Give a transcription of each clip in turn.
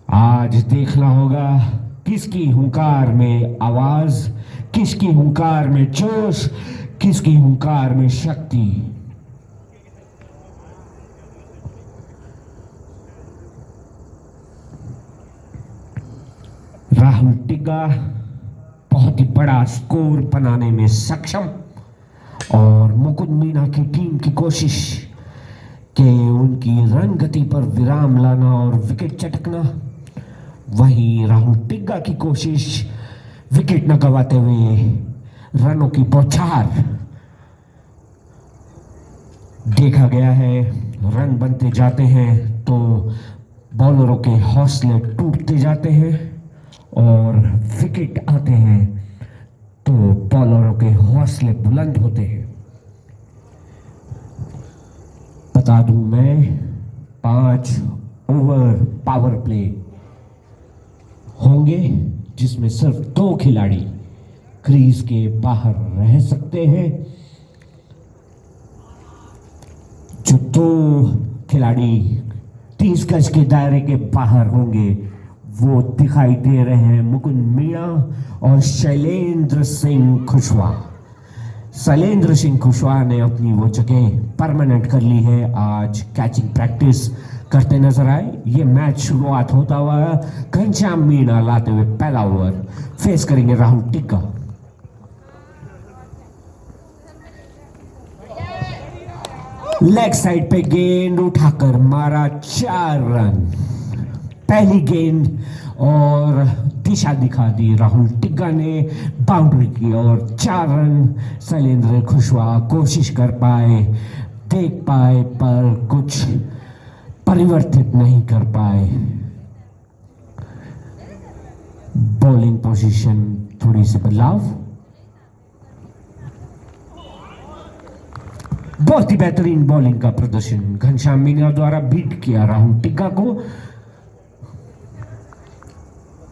आज देखना होगा किसकी हुंकार में आवाज, किसकी हुंकार में जोश, किसकी हुंकार में शक्ति। राहुल टिग्गा बहुत ही बड़ा स्कोर बनाने में सक्षम और मुकुंद मीना की टीम की कोशिश कि उनकी रन गति पर विराम लाना और विकेट चटकना। वहीं राहुल टिग्गा की कोशिश विकेट न गंवाते हुए रनों की बौछार। देखा गया है रन बनते जाते हैं तो बॉलरों के हौसले टूटते जाते हैं और विकेट आते हैं तो बॉलरों के हौसले बुलंद होते हैं। बता दूं मैं 5 ओवर पावर प्ले होंगे जिसमें सिर्फ 2 खिलाड़ी क्रीज के बाहर रह सकते हैं। जो 2 खिलाड़ी 30 गज के दायरे के बाहर होंगे वो दिखाई दे रहे हैं मुकुंद मीणा और शैलेंद्र सिंह कुशवाहा। शैलेंद्र सिंह कुशवाहा ने अपनी वो जगह परमानेंट कर ली है। आज कैचिंग प्रैक्टिस करते नजर आए। ये मैच शुरुआत होता हुआ घनश्याम मीणा लाते हुए पहला ओवर फेस करेंगे राहुल टिग्गा। लेग साइड पे गेंद उठाकर मारा 4 रन। पहली गेंद और दिशा दिखा दी राहुल टिग्गा ने बाउंड्री की और 4 रन शैलेंद्र कुशवाहा कोशिश कर पाए, देख पाए पर कुछ परिवर्तित नहीं कर पाए। बॉलिंग पोजीशन थोड़ी सी बदलाव। बहुत ही बेहतरीन बॉलिंग का प्रदर्शन घनश्याम मीणा द्वारा बीट किया राहुल टिग्गा को।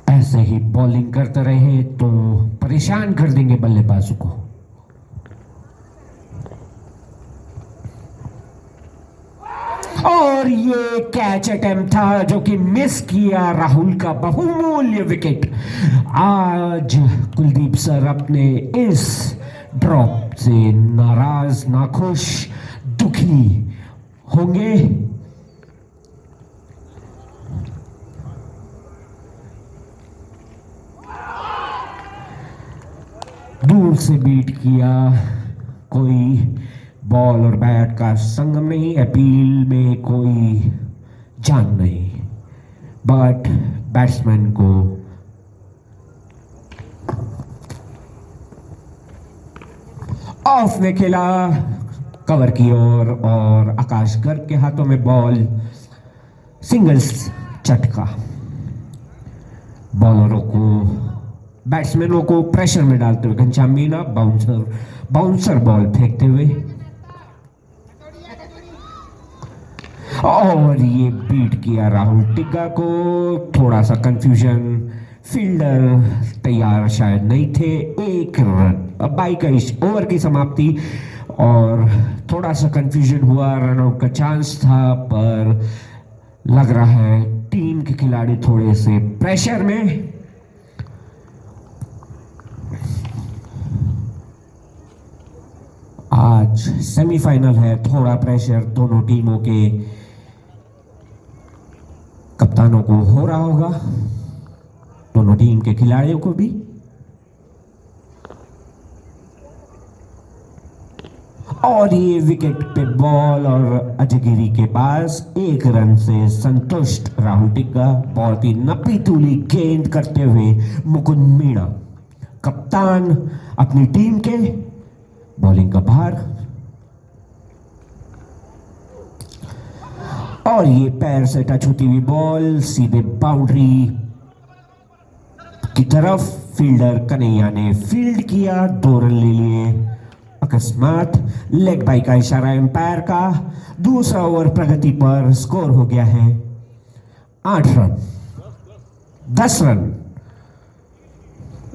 ऐसे ही बॉलिंग करते रहे तो परेशान कर देंगे बल्लेबाजों को। और ये कैच अटेम्प्ट था जो कि मिस किया राहुल का बहुमूल्य विकेट। आज कुलदीप सर अपने इस ड्रॉप से नाराज, नाखुश, दुखी होंगे। दूर से बीट किया, कोई बॉल और बैट का संगम नहीं, अपील में कोई जान नहीं, बट बैट्समैन को ऑफ में खेला कवर की ओर और आकाश गर्ग के हाथों में बॉल। सिंगल्स चटका। बॉलरों को, बैट्समैनों को प्रेशर में डालते हुए घनश्याम मीणा बाउंसर बॉल फेंकते हुए और ये बीट किया राहुल टिग्गा को। थोड़ा सा कंफ्यूजन, फील्डर तैयार शायद नहीं थे। 1 रन। अब 22 ओवर की समाप्ति और थोड़ा सा कंफ्यूजन हुआ, रनआउट का चांस था पर लग रहा है टीम के खिलाड़ी थोड़े से प्रेशर में। आज सेमीफाइनल है, थोड़ा प्रेशर दोनों टीमों के कप्तानों को हो रहा होगा, दोनों टीम के खिलाड़ियों को भी। और ये विकेट पे बॉल और अजगिरी के पास 1 रन से संतुष्ट राहुल टिग्गा। बहुत ही नपी तुली गेंद करते हुए मुकुंद मीणा, कप्तान अपनी टीम के, बॉलिंग का भार। और ये पैर से टच होती हुई बॉल सीधे बाउंड्री की तरफ। फील्डर कन्हैया ने फील्ड किया, 2 रन ले लिए। अकस्मात लेग बाई का इशारा एम्पायर का। दूसरा ओवर प्रगति पर, स्कोर हो गया है 8 रन, 10 रन।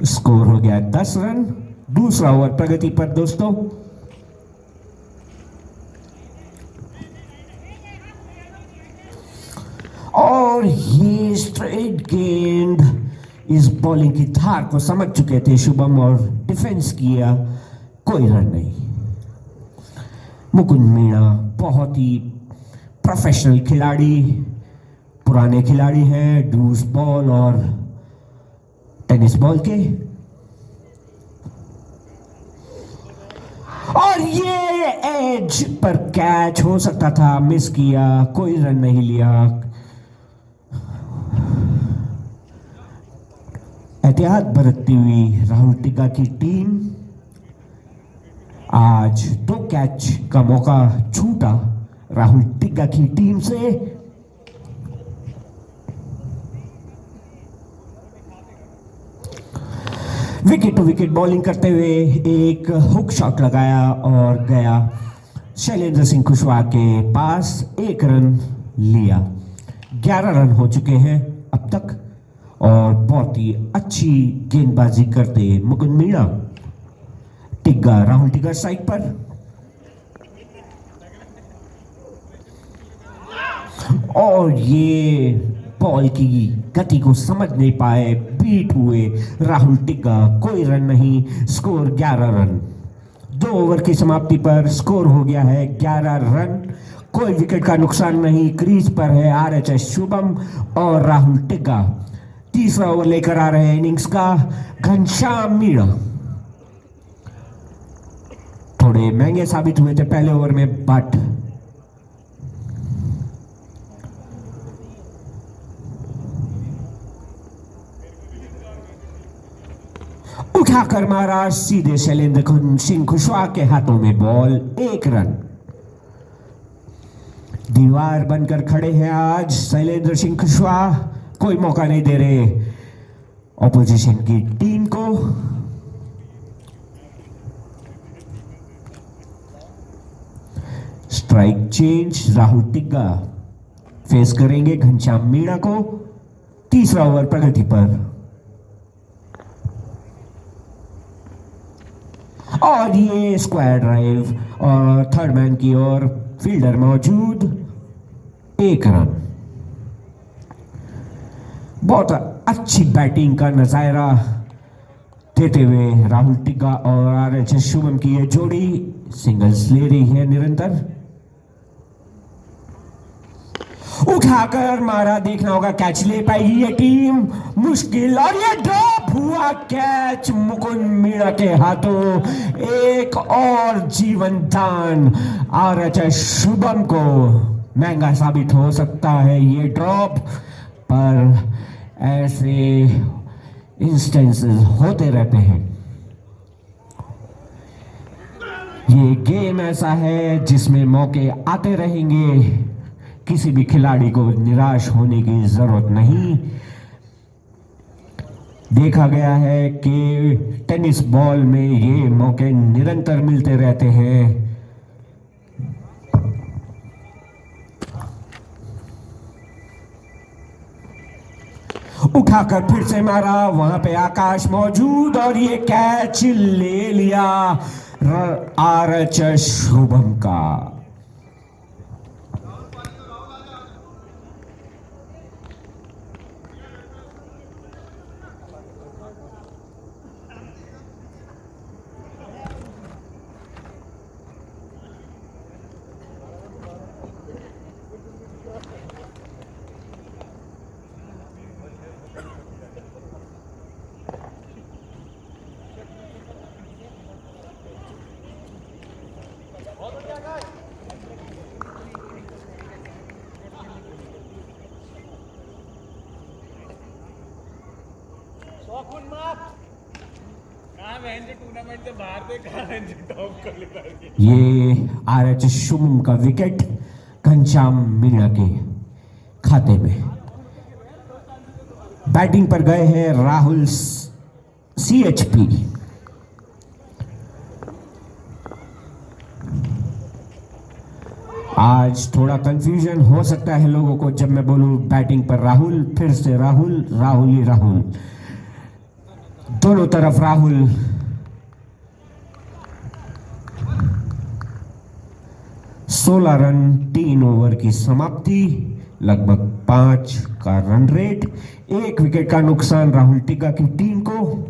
स्कोर हो गया 10 रन। दूसरा ओवर प्रगति पर दोस्तों। और और ये स्ट्रेट गेंद, इस बॉलिंग की धार को समझ चुके थे शुभम और डिफेंस किया, कोई रन नहीं। मुकुंद मीणा बहुत ही प्रोफेशनल खिलाड़ी, पुराने खिलाड़ी हैं ड्यूस बॉल और टेनिस बॉल के। और ये एज पर कैच हो सकता था, मिस किया, कोई रन नहीं लिया। एहतियात बरतती हुई राहुल टिग्गा की टीम, आज 2 कैच का मौका छूटा राहुल टिग्गा की टीम से। विकेट टू विकेट बॉलिंग करते हुए एक हुक शॉट लगाया और गया शैलेंद्र सिंह कुशवाहा के पास, 1 रन लिया। 11 रन हो चुके हैं अब तक और बहुत ही अच्छी गेंदबाजी करते मुकुंद मीणा। टिग्गा, राहुल टिग्गा साइड पर, और ये बॉल की गति को समझ नहीं पाए, बीट हुए राहुल टिग्गा, कोई रन नहीं, स्कोर 11 रन। 2 ओवर की समाप्ति पर स्कोर हो गया है 11 रन, कोई विकेट का नुकसान नहीं। क्रीज पर है आरएचएस शुभम और राहुल टिग्गा। तीसरा ओवर लेकर आ रहे हैं इनिंग्स का घनश्याम मीणा। थोड़े महंगे साबित हुए थे पहले ओवर में, बट उठाकर मारा सीधे शैलेंद्र सिंह कुशवाहा के हाथों में बॉल, 1 रन। दीवार बनकर खड़े हैं आज शैलेंद्र सिंह कुशवाहा, कोई मौका नहीं दे रहे ऑपोजिशन की टीम को। Strike change, Rahul Tigga face करेंगे घनश्याम मीणा को। तीसरा ओवर प्रगति पर और ये स्क्वायर ड्राइव और थर्ड मैन की ओर फील्डर मौजूद, 1 रन। बहुत अच्छी बैटिंग का नजारा देते हुए राहुल टिग्गा और आरएचएस शुभम की ये जोड़ी सिंगल्स ले रही है निरंतर। उठाकर मारा, देखना होगा कैच ले पाएगी ये टीम, मुश्किल, और ये ड्रॉप हुआ कैच मुकुंद मीणा के हाथों। एक और जीवन दान आरएचएस शुभम को, महंगा साबित हो सकता है ये ड्रॉप, पर ऐसे इंस्टेंसेस होते रहते हैं। ये गेम ऐसा है जिसमें मौके आते रहेंगे, किसी भी खिलाड़ी को निराश होने की जरूरत नहीं। देखा गया है कि टेनिस बॉल में ये मौके निरंतर मिलते रहते हैं। उठाकर फिर से मारा, वहां पे आकाश मौजूद और ये कैच ले लिया आरएचएस शुभम का। ये आरएचएस शुभम का विकेट घनश्याम मीणा के खाते में। बैटिंग पर गए हैं राहुल सीएचपी। आज थोड़ा कंफ्यूजन हो सकता है लोगों को जब मैं बोलूं बैटिंग पर राहुल, फिर से राहुल, राहुल ही राहुल, दोनों तरफ राहुल। सोलह रन 3 ओवर की समाप्ति, लगभग 5 का रन रेट, 1 विकेट का नुकसान राहुल टिग्गा की टीम को।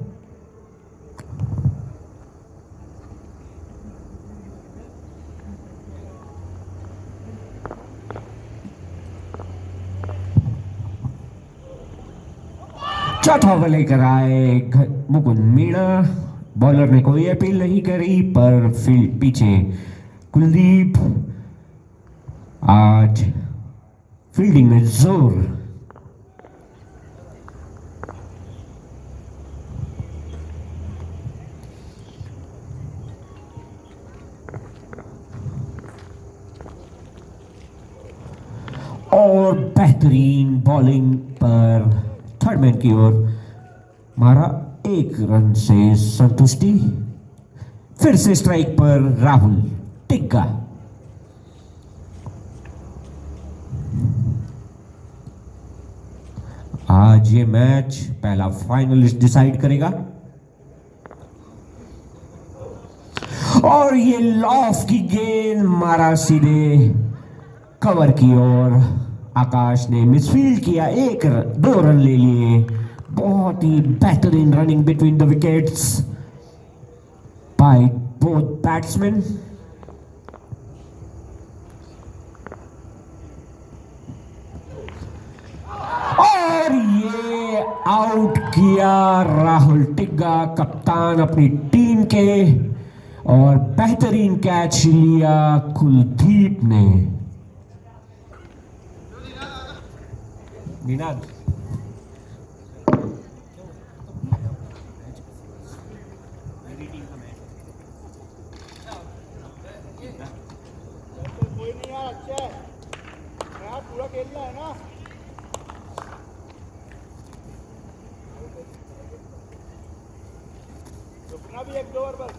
चौथा ओवर लेकर आए मुकुंद मीणा। बॉलर ने कोई अपील नहीं करी, पर फील्ड पीछे कुलदीप आज फील्डिंग में जोर। और बेहतरीन बॉलिंग पर थर्ड मैन की ओर मारा, 1 रन से संतुष्टि। फिर से स्ट्राइक पर राहुल टिग्गा। आज ये मैच पहला फाइनलिस्ट डिसाइड करेगा। और ये लॉफ की गेंद मारा सीधे कवर की ओर। आकाश ने मिसफील्ड किया, 2 रन ले लिए। बहुत ही बेहतरीन running between the wickets by both batsman. और ये आउट किया राहुल टिग्गा, कप्तान अपनी टीम के। और बेहतरीन कैच लिया कुलदीप ने। निनाद कोई नहीं यार, अच्छा है यार, पूरा खेलना है ना। रुकना भी 1-2 ओवर बस।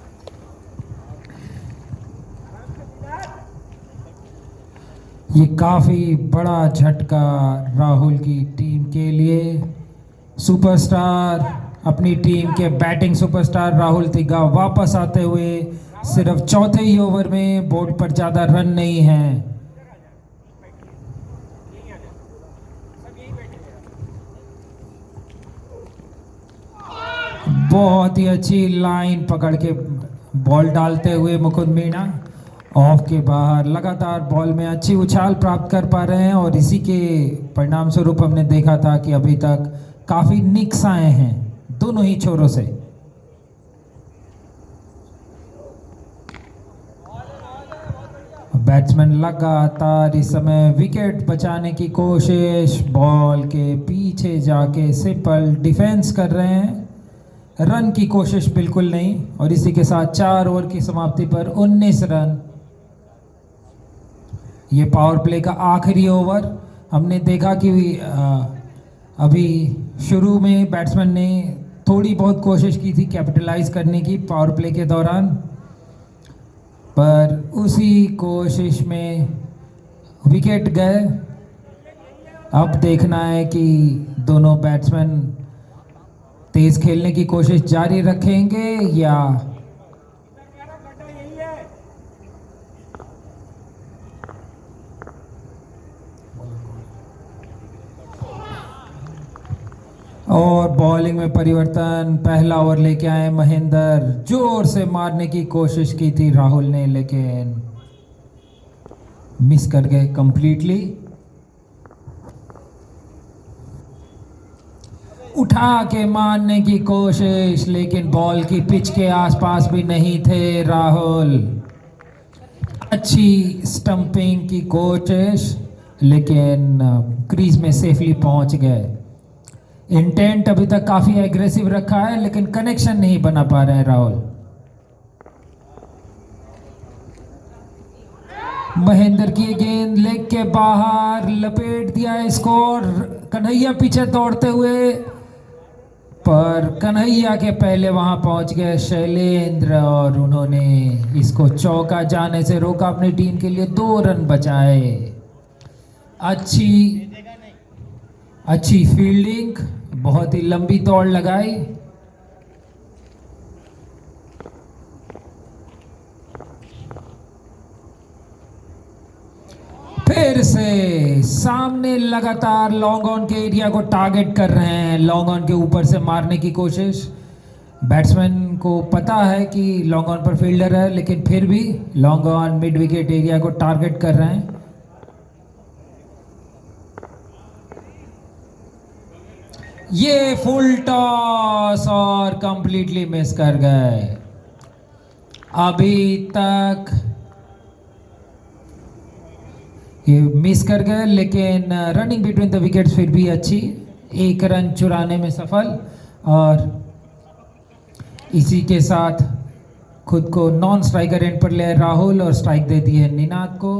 ये काफ़ी बड़ा झटका राहुल की टीम के लिए। सुपरस्टार, अपनी टीम के बैटिंग सुपरस्टार राहुल टिग्गा वापस आते हुए सिर्फ चौथे ही ओवर में बोर्ड पर ज़्यादा रन नहीं हैं। बहुत ही अच्छी लाइन पकड़ के बॉल डालते हुए मुकुंद मीणा ऑफ के बाहर लगातार बॉल में अच्छी उछाल प्राप्त कर पा रहे हैं। और इसी के परिणाम स्वरूप हमने देखा था कि अभी तक काफ़ी निक्स आए हैं दोनों ही छोरों से। बैट्समैन लगातार इस समय विकेट बचाने की कोशिश, बॉल के पीछे जाके सिंपल डिफेंस कर रहे हैं, रन की कोशिश बिल्कुल नहीं। और इसी के साथ 4 ओवर की समाप्ति पर 19 रन। ये पावर प्ले का आखिरी ओवर। हमने देखा कि अभी शुरू में बैट्समैन ने थोड़ी बहुत कोशिश की थी कैपिटलाइज करने की पावर प्ले के दौरान, पर उसी कोशिश में विकेट गए। अब देखना है कि दोनों बैट्समैन तेज खेलने की कोशिश जारी रखेंगे या और बॉलिंग में परिवर्तन। पहला ओवर लेके आए महेंद्र, जोर से मारने की कोशिश की थी राहुल ने, लेकिन मिस कर गए कंप्लीटली। उठा के मारने की कोशिश, लेकिन बॉल की पिच के आसपास भी नहीं थे राहुल। अच्छी स्टंपिंग की कोशिश, लेकिन क्रीज में सेफली पहुंच गए। इंटेंट अभी तक काफी एग्रेसिव रखा है, लेकिन कनेक्शन नहीं बना पा रहे हैं राहुल। महेंद्र की गेंद लेग के बाहर लपेट दिया स्कोर। कन्हैया पीछे दौड़ते हुए, पर कन्हैया के पहले वहां पहुंच गए शैलेंद्र और उन्होंने इसको चौका जाने से रोका। अपनी टीम के लिए 2 रन बचाए। अच्छी फील्डिंग, बहुत ही लंबी दौड़ लगाई। फिर से से सामने लगातार लॉन्ग ऑन के एरिया को टारगेट कर रहे हैं, लॉन्ग ऑन के ऊपर से मारने की कोशिश। बैट्समैन को पता है कि लॉन्ग ऑन पर फील्डर है, लेकिन फिर भी long on mid wicket area को टारगेट कर रहे हैं। ये फुल टॉस और कंप्लीटली मिस कर गए। अभी तक ये मिस कर गए, लेकिन रनिंग बिटवीन द विकेट्स फिर भी अच्छी, 1 रन चुराने में सफल। और इसी के साथ खुद को नॉन स्ट्राइकर एंड पर ले राहुल और स्ट्राइक दे दी है निनाद को।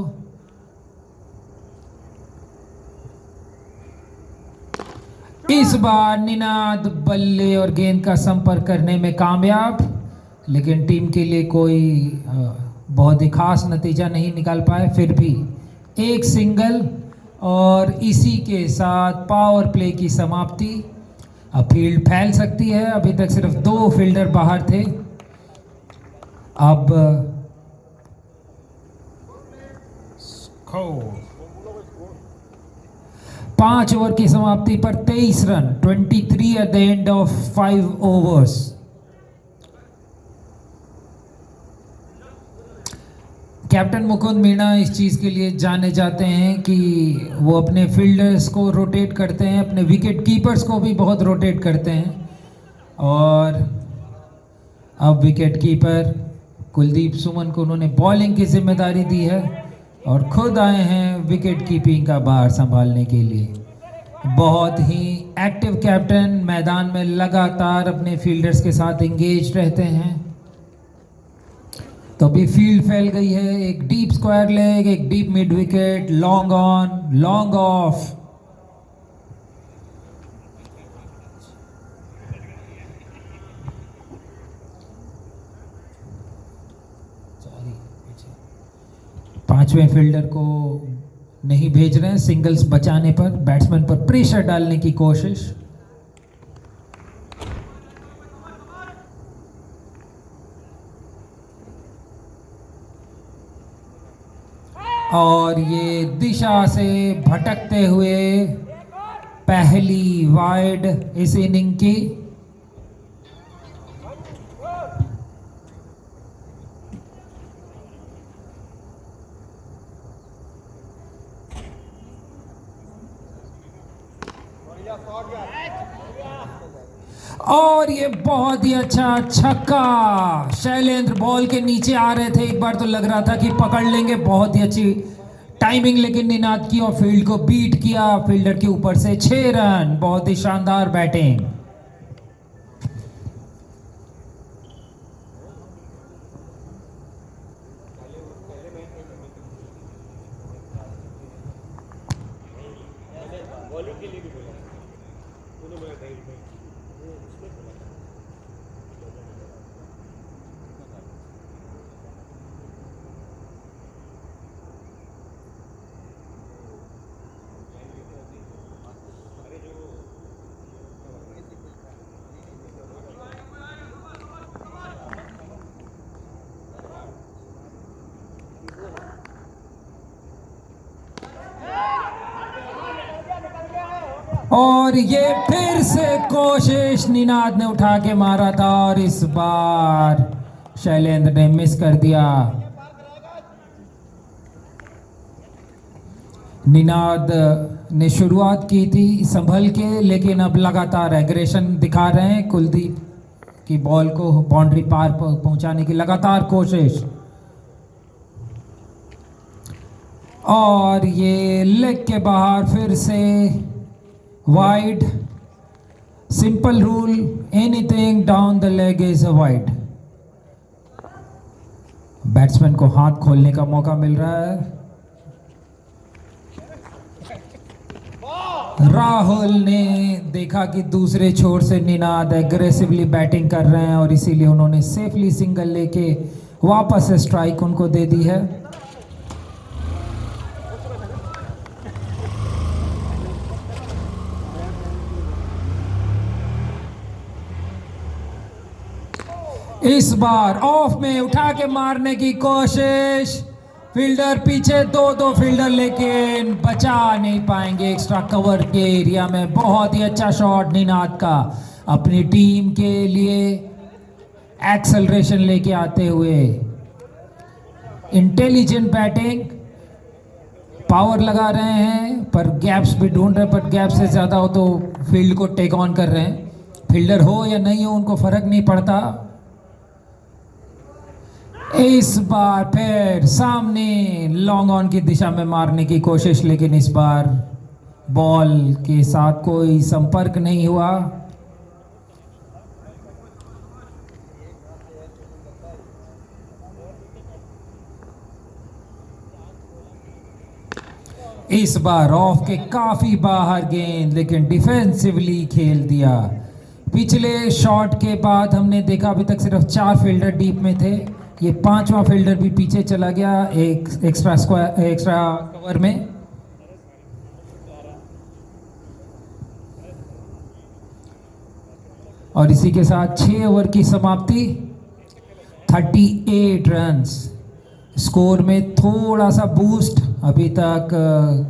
इस बार निनाद बल्ले और गेंद का संपर्क करने में कामयाब, लेकिन टीम के लिए कोई बहुत ही खास नतीजा नहीं निकाल पाए। फिर भी एक सिंगल और इसी के साथ पावर प्ले की समाप्ति। अब फील्ड फैल सकती है, अभी तक सिर्फ 2 फील्डर बाहर थे। अब 5 ओवर की समाप्ति पर 23 run, 23 at the end of 5 overs. Captain Mukund Meena इस चीज़ के लिए जाने जाते हैं कि वो अपने फील्डर्स को रोटेट करते हैं, अपने विकेट कीपर्स को भी बहुत रोटेट करते हैं। और अब विकेट कीपर कुलदीप सुमन को उन्होंने बॉलिंग की जिम्मेदारी दी है और खुद आए हैं विकेट कीपिंग का भार संभालने के लिए। बहुत ही एक्टिव कैप्टन मैदान में लगातार अपने फील्डर्स के साथ एंगेज रहते हैं। तो अभी फील्ड फैल गई है, एक डीप स्क्वायर लेग, एक deep mid wicket, long on, long off. पांचवें फील्डर को नहीं भेज रहे हैं, सिंगल्स बचाने पर बैट्समैन पर प्रेशर डालने की कोशिश। और ये दिशा से भटकते हुए पहली वाइड इस इनिंग की। और ये बहुत ही अच्छा छक्का, शैलेंद्र बॉल के नीचे आ रहे थे, एक बार तो लग रहा था कि पकड़ लेंगे, बहुत ही अच्छी टाइमिंग लेकिन निनाद की और फील्ड को बीट किया फील्डर के ऊपर से। 6 रन, बहुत ही शानदार बैटिंग। और ये फिर से कोशिश निनाद ने उठा के मारा था और इस बार शैलेंद्र ने मिस कर दिया। निनाद ने शुरुआत की थी संभल के, लेकिन अब लगातार एग्रेशन दिखा रहे हैं। कुलदीप की बॉल को बाउंड्री पार पहुंचाने की लगातार कोशिश। और ये लेग के बाहर फिर से wide. Simple rule, anything down the leg is a wide. Batsman को हाथ खोलने का मौका मिल रहा है। राहुल ने देखा कि दूसरे छोर से निनाद एग्रेसिवली बैटिंग कर रहे हैं और इसीलिए उन्होंने सेफली सिंगल लेके वापस स्ट्राइक उनको दे दी है। इस बार ऑफ में उठा के मारने की कोशिश, फील्डर पीछे, दो फील्डर लेकिन बचा नहीं पाएंगे एक्स्ट्रा कवर के एरिया में। बहुत ही अच्छा शॉट निनाद का, अपनी टीम के लिए एक्सेलरेशन लेके आते हुए। इंटेलिजेंट बैटिंग, पावर लगा रहे हैं पर गैप्स भी ढूंढ रहे हैं, पर गैप से ज़्यादा हो तो फील्ड को टेक ऑन कर रहे हैं। फील्डर हो या नहीं हो उनको फर्क नहीं पड़ता। इस बार फिर सामने लॉन्ग ऑन की दिशा में मारने की कोशिश, लेकिन इस बार बॉल के साथ कोई संपर्क नहीं हुआ। इस बार ऑफ के काफी बाहर गेंद, लेकिन डिफेंसिवली खेल दिया। पिछले शॉट के बाद हमने देखा अभी तक सिर्फ 4 फील्डर डीप में थे, ये 5वां फील्डर भी पीछे चला गया एक एक्स्ट्रा कवर में। और इसी के साथ 6 ओवर की समाप्ति, 38 रन्स। स्कोर में थोड़ा सा बूस्ट, अभी तक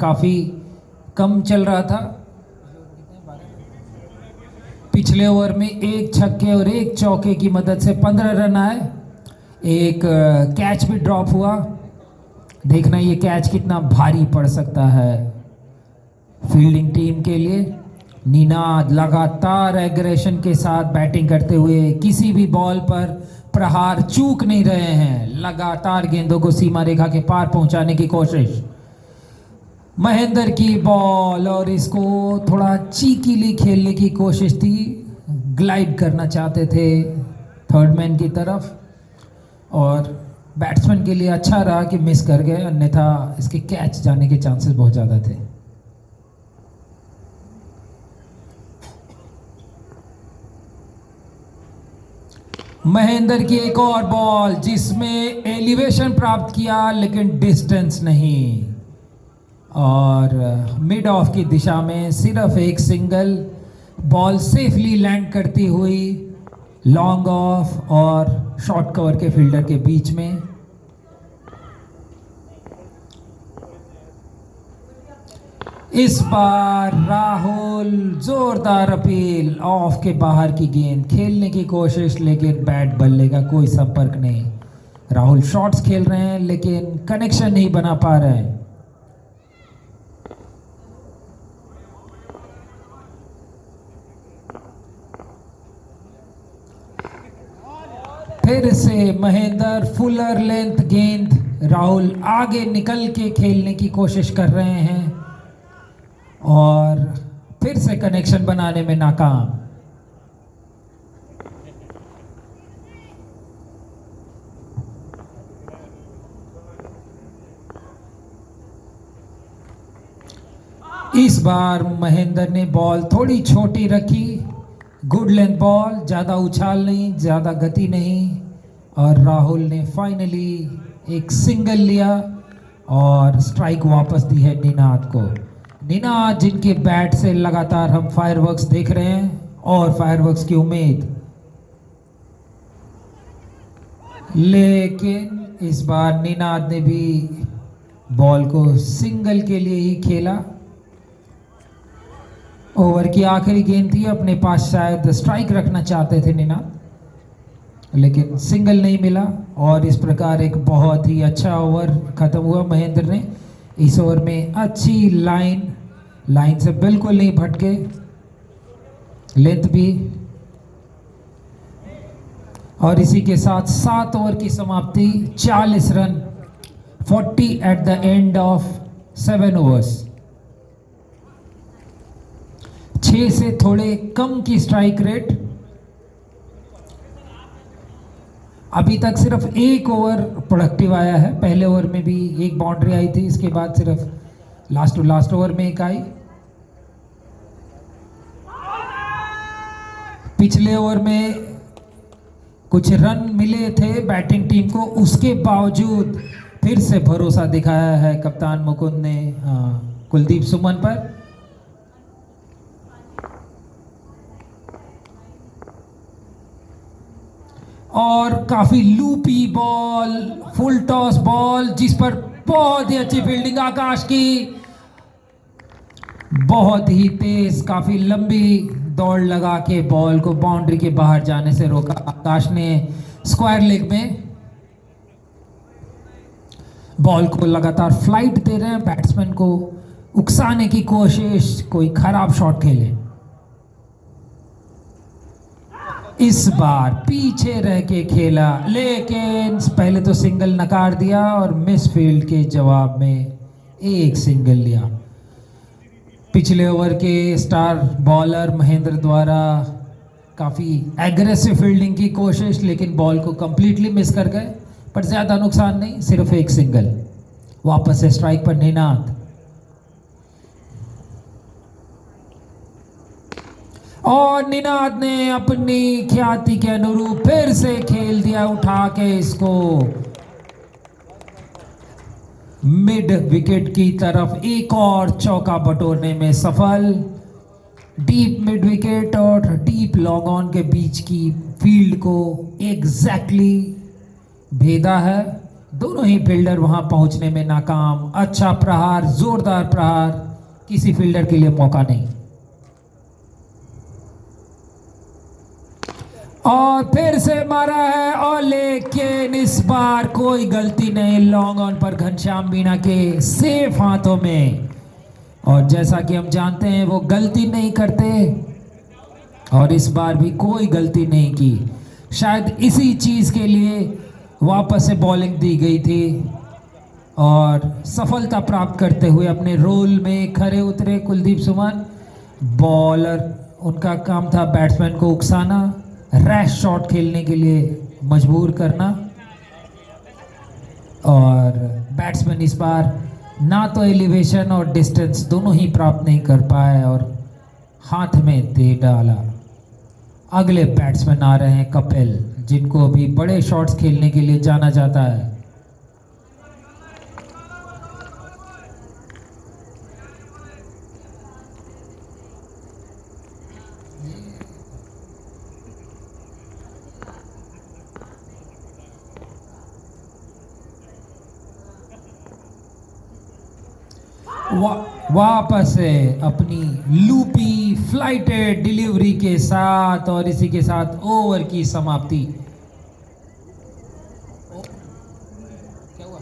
काफी कम चल रहा था। पिछले ओवर में 1 छक्के और 1 चौके की मदद से 15 रन आए। एक कैच भी ड्रॉप हुआ। देखना ये कैच कितना भारी पड़ सकता है फील्डिंग टीम के लिए। निनाद लगातार एग्रेशन के साथ बैटिंग करते हुए किसी भी बॉल पर प्रहार चूक नहीं रहे हैं, लगातार गेंदों को सीमा रेखा के पार पहुंचाने की कोशिश। महेंद्र की बॉल, और इसको थोड़ा चीकीली खेलने की कोशिश थी, ग्लाइड करना चाहते थे थर्ड मैन की तरफ, और बैट्समैन के लिए अच्छा रहा कि मिस कर गए, अन्यथा इसके कैच जाने के चांसेस बहुत ज़्यादा थे। महेंद्र की एक और बॉल जिसमें एलिवेशन प्राप्त किया लेकिन डिस्टेंस नहीं, और मिड ऑफ की दिशा में सिर्फ एक सिंगल बॉल सेफली लैंड करती हुई लॉन्ग ऑफ और शॉर्ट कवर के फील्डर के बीच में। इस बार राहुल जोरदार अपील, ऑफ के बाहर की गेंद खेलने की कोशिश, लेकिन बैट बल्ले का कोई संपर्क नहीं। राहुल शॉट्स खेल रहे हैं लेकिन कनेक्शन नहीं बना पा रहे हैं। फिर से महेंद्र फुलर लेंथ गेंद, राहुल आगे निकल के खेलने की कोशिश कर रहे हैं और फिर से कनेक्शन बनाने में नाकाम। इस बार महेंद्र ने बॉल थोड़ी छोटी रखी, गुड लेंथ बॉल, ज़्यादा उछाल नहीं, ज़्यादा गति नहीं, और राहुल ने फाइनली एक सिंगल लिया और स्ट्राइक वापस दी है निनाद को। निनाद जिनके बैट से लगातार हम फायरवर्क्स देख रहे हैं और फायरवर्क्स की उम्मीद, लेकिन इस बार निनाद ने भी बॉल को सिंगल के लिए ही खेला। ओवर की आखिरी गेंद थी, अपने पास शायद स्ट्राइक रखना चाहते थे निनाद, लेकिन सिंगल नहीं मिला, और इस प्रकार एक बहुत ही अच्छा ओवर खत्म हुआ। महेंद्र ने इस ओवर में अच्छी लाइन से बिल्कुल नहीं भटके, लेंथ भी, और इसी के साथ 7 ओवर की समाप्ति, 40 run, 40 at the end of 7 overs. 6 से थोड़े कम की स्ट्राइक रेट। अभी तक सिर्फ 1 ओवर प्रोडक्टिव आया है, पहले ओवर में भी 1 बाउंड्री आई थी, इसके बाद सिर्फ लास्ट ओवर में 1 आई। पिछले ओवर में कुछ रन मिले थे बैटिंग टीम को, उसके बावजूद फिर से भरोसा दिखाया है कप्तान मुकुंद ने कुलदीप सुमन पर। और काफी loopy ball, full toss ball, जिस पर बहुत ही अच्छी फील्डिंग आकाश की, बहुत ही तेज, काफी लंबी दौड़ लगा के बॉल को बाउंड्री के बाहर जाने से रोका। आकाश ने स्क्वायर लेग में बॉल को लगातार फ्लाइट दे रहे हैं, बैट्समैन को उकसाने की कोशिश, कोई खराब शॉट खेले। इस बार पीछे रह के खेला, लेकिन पहले तो सिंगल नकार दिया और मिस फील्ड के जवाब में एक सिंगल लिया। पिछले ओवर के स्टार बॉलर महेंद्र द्वारा काफ़ी एग्रेसिव फील्डिंग की कोशिश, लेकिन बॉल को कंप्लीटली मिस कर गए, पर ज़्यादा नुकसान नहीं, सिर्फ एक सिंगल। वापस से स्ट्राइक पर निनाद, और निनाद ने अपनी ख्याति के अनुरूप फिर से खेल दिया, उठा के इसको मिड विकेट की तरफ एक और चौका बटोरने में सफल। डीप मिड विकेट और डीप लॉन्ग ऑन के बीच की फील्ड को एग्जैक्टली भेदा है, दोनों ही फील्डर वहां पहुंचने में नाकाम। अच्छा प्रहार, जोरदार प्रहार, किसी फील्डर के लिए मौका नहीं। और फिर से मारा है, और लेकिन इस बार कोई गलती नहीं, लॉन्ग ऑन पर घनश्याम मीणा के सेफ हाथों में। और जैसा कि हम जानते हैं वो गलती नहीं करते, और इस बार भी कोई गलती नहीं की। शायद इसी चीज़ के लिए वापस से बॉलिंग दी गई थी, और सफलता प्राप्त करते हुए अपने रोल में खरे उतरे कुलदीप सुमन। बॉलर, उनका काम था बैट्समैन को उकसाना, रैश शॉट खेलने के लिए मजबूर करना, और बैट्समैन इस बार ना तो एलिवेशन और डिस्टेंस दोनों ही प्राप्त नहीं कर पाए और हाथ में दे डाला। अगले बैट्समैन आ रहे हैं कपिल, जिनको भी बड़े शॉट्स खेलने के लिए जाना जाता है। वापस से अपनी लूपी फ्लाइटेड डिलीवरी के साथ, और इसी के साथ ओवर की समाप्ति। क्या हुआ?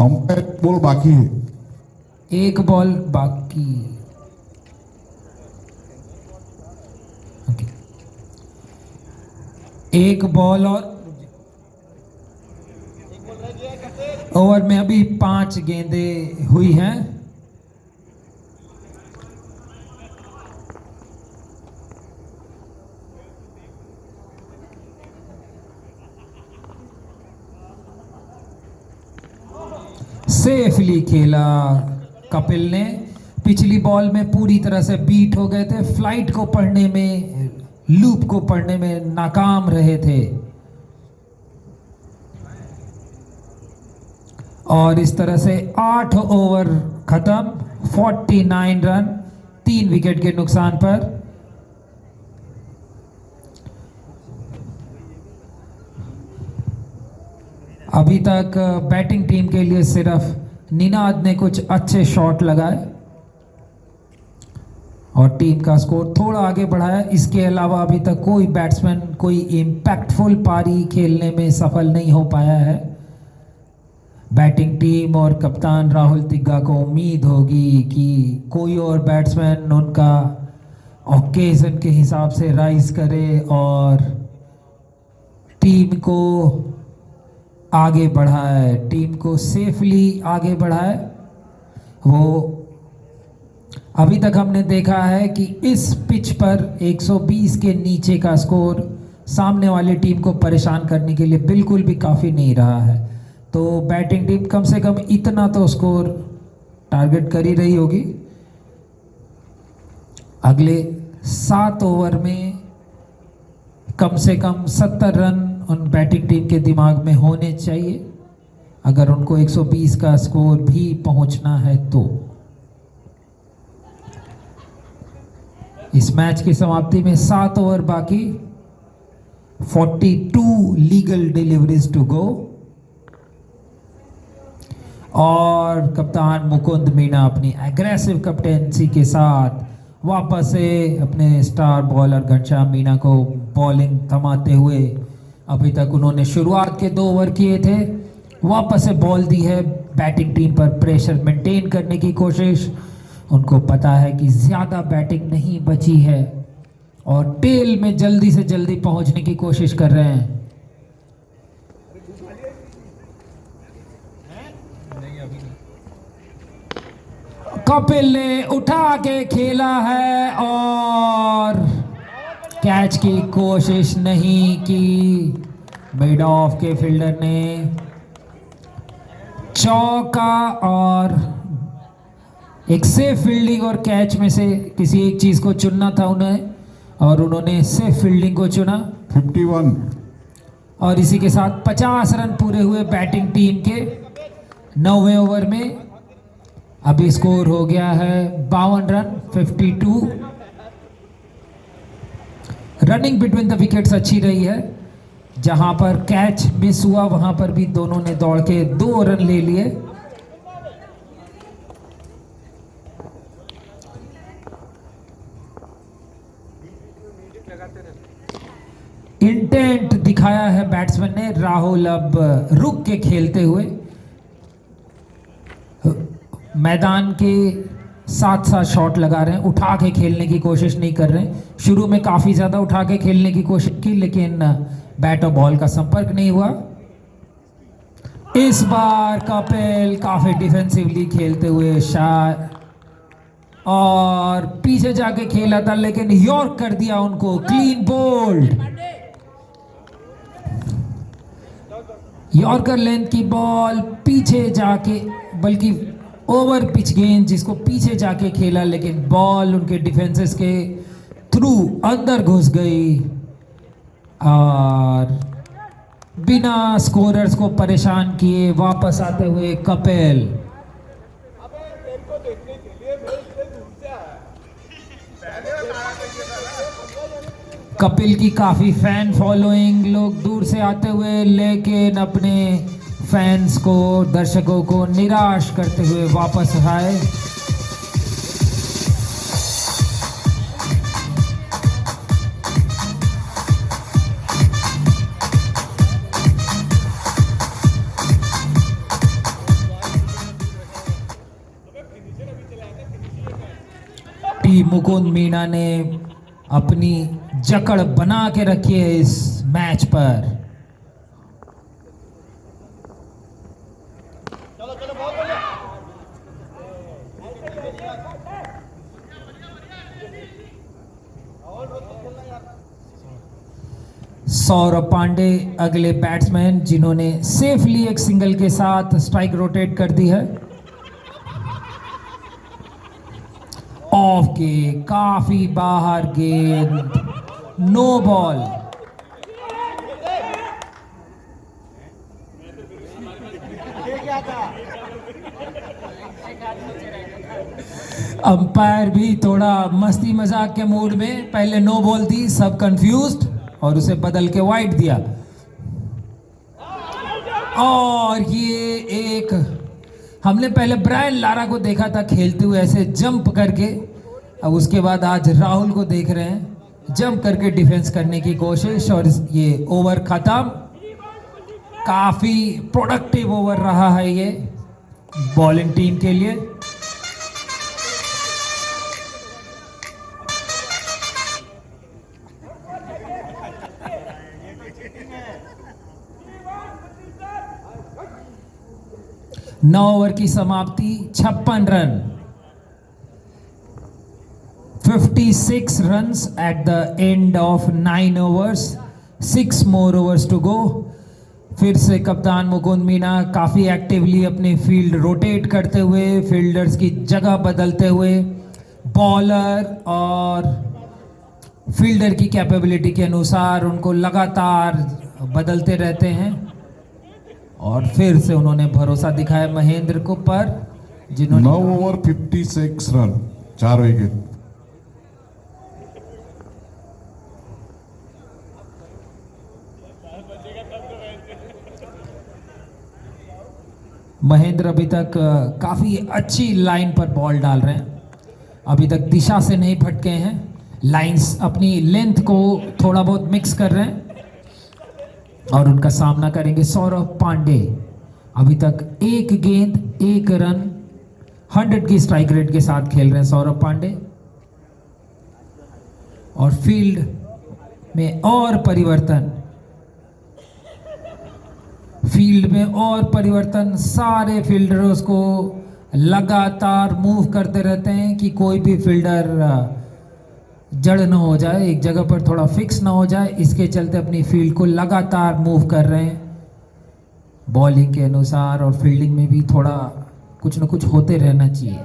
अंपायर बॉल बाकी है, एक बॉल बाकी। ओके, एक बॉल, और ओवर में अभी 5 गेंदें हुई हैं। सेफली खेला कपिल ने। पिछली बॉल में पूरी तरह से बीट हो गए थे, फ्लाइट को पढ़ने में, लूप को पढ़ने में नाकाम रहे थे, और इस तरह से 8 ओवर खत्म, 49 रन, 3 विकेट के नुकसान पर। अभी तक बैटिंग टीम के लिए सिर्फ निनाद ने कुछ अच्छे शॉट लगाए और टीम का स्कोर थोड़ा आगे बढ़ाया। इसके अलावा अभी तक कोई बैट्समैन कोई इम्पैक्टफुल पारी खेलने में सफल नहीं हो पाया है। बैटिंग टीम और कप्तान राहुल तिग्गा को उम्मीद होगी कि कोई और बैट्समैन उनका ओकेजन के हिसाब से राइज करे और टीम को आगे बढ़ाए, टीम को सेफली आगे बढ़ाए। वो अभी तक हमने देखा है कि इस पिच पर 120 के नीचे का स्कोर सामने वाली टीम को परेशान करने के लिए बिल्कुल भी काफ़ी नहीं रहा है। तो बैटिंग टीम कम से कम इतना तो स्कोर टारगेट कर ही रही होगी। अगले 7 ओवर में कम से कम 70 रन उन बैटिंग टीम के दिमाग में होने चाहिए अगर उनको 120 का स्कोर भी पहुंचना है तो। इस मैच की समाप्ति में 7 ओवर बाकी, 42 लीगल डिलीवरीज टू गो। और कप्तान मुकुंद मीणा अपनी एग्रेसिव कैप्टेंसी के साथ वापस से अपने स्टार बॉलर घनश्याम मीणा को बॉलिंग थमाते हुए, अभी तक उन्होंने शुरुआत के 2 ओवर किए थे, वापस से बॉल दी है। बैटिंग टीम पर प्रेशर मेंटेन करने की कोशिश, उनको पता है कि ज़्यादा बैटिंग नहीं बची है और टेल में जल्दी से जल्दी पहुंचने की कोशिश कर रहे हैं। कपिल ने उठा के खेला है और कैच की कोशिश नहीं की। मिड ऑफ के फील्डर ने चौका, और एक सेफ फील्डिंग और कैच में से किसी एक चीज को चुनना था उन्हें, और उन्होंने सेफ फील्डिंग को चुना। 51. और इसी के साथ 50 रन पूरे हुए बैटिंग टीम के 9वें ओवर में। अभी स्कोर हो गया है 52 run, 52। Running between the wickets अच्छी रही है, जहां पर कैच मिस हुआ वहां पर भी दोनों ने दौड़ के 2 रन ले लिए। इंटेंट दिखाया है बैट्समैन ने। राहुल अब रुक के खेलते हुए मैदान के साथ साथ शॉट लगा रहे हैं, उठा के खेलने की कोशिश नहीं कर रहे हैं। शुरू में काफी ज्यादा उठा के खेलने की कोशिश की, लेकिन बैट और बॉल का संपर्क नहीं हुआ। इस बार कपिल काफी डिफेंसिवली खेलते हुए शायद, और पीछे जाके खेला था लेकिन यॉर्क कर दिया उनको। क्लीन बोल्ड, यॉर्कर लेंथ की बॉल पीछे जाके, बल्कि ओवर पिच गेंद जिसको पीछे जाके खेला, लेकिन बॉल उनके डिफेंसेस के थ्रू अंदर घुस गई और बिना स्कोरर्स को परेशान किए वापस आते हुए कपिल। अबे तेरे को देखने के लिए मैं इतने दूर से आया। कपिल की काफी फैन फॉलोइंग, लोग दूर से आते हुए, लेकिन अपने फैंस को, दर्शकों को निराश करते हुए वापस आए। टीम मुकुंद मीणा ने अपनी जकड़ बना के रखी है इस मैच पर। चलो चलो बहुत बढ़िया। सौरभ पांडे अगले बैट्समैन जिन्होंने सेफली एक सिंगल के साथ स्ट्राइक रोटेट कर दी है। ऑफ के काफी बाहर गेंद, नो बॉल। ये क्या था? अंपायर भी थोड़ा मस्ती मजाक के मूड में, पहले नो बॉल दी, सब कंफ्यूज्ड, और उसे बदल के वाइड दिया। और ये एक, हमने पहले ब्रायन लारा को देखा था खेलते हुए ऐसे जंप करके, अब उसके बाद आज राहुल को देख रहे हैं जंप करके डिफेंस करने की कोशिश, और ये ओवर खत्म। काफी प्रोडक्टिव ओवर रहा है ये बॉलिंग टीम के लिए। नौ ओवर की समाप्ति, 56 run, 56 runs at the end of 9 overs, 6 more overs to go। फिर से कप्तान मुकुंद मीणा काफी एक्टिवली अपनी फील्ड रोटेट करते हुए, फील्डर्स की जगह बदलते हुए, बॉलर और फील्डर की कैपेबिलिटी के अनुसार उनको लगातार बदलते रहते हैं। और फिर से उन्होंने भरोसा दिखाया महेंद्र को पर, जिन्होंने 9 ओवर 56 रन, 4 विकेट। महेंद्र अभी तक काफ़ी अच्छी लाइन पर बॉल डाल रहे हैं, अभी तक दिशा से नहीं भटके हैं, लाइंस अपनी लेंथ को थोड़ा बहुत मिक्स कर रहे हैं। और उनका सामना करेंगे सौरभ पांडे, अभी तक 1 गेंद 1 रन 100 की स्ट्राइक रेट के साथ खेल रहे हैं सौरभ पांडे। और फील्ड में और परिवर्तन, सारे फील्डर्स को लगातार मूव करते रहते हैं कि कोई भी फील्डर जड़ ना हो जाए, एक जगह पर थोड़ा फिक्स ना हो जाए, इसके चलते अपनी फील्ड को लगातार मूव कर रहे हैं बॉलिंग के अनुसार। और फील्डिंग में भी थोड़ा कुछ ना कुछ होते रहना चाहिए।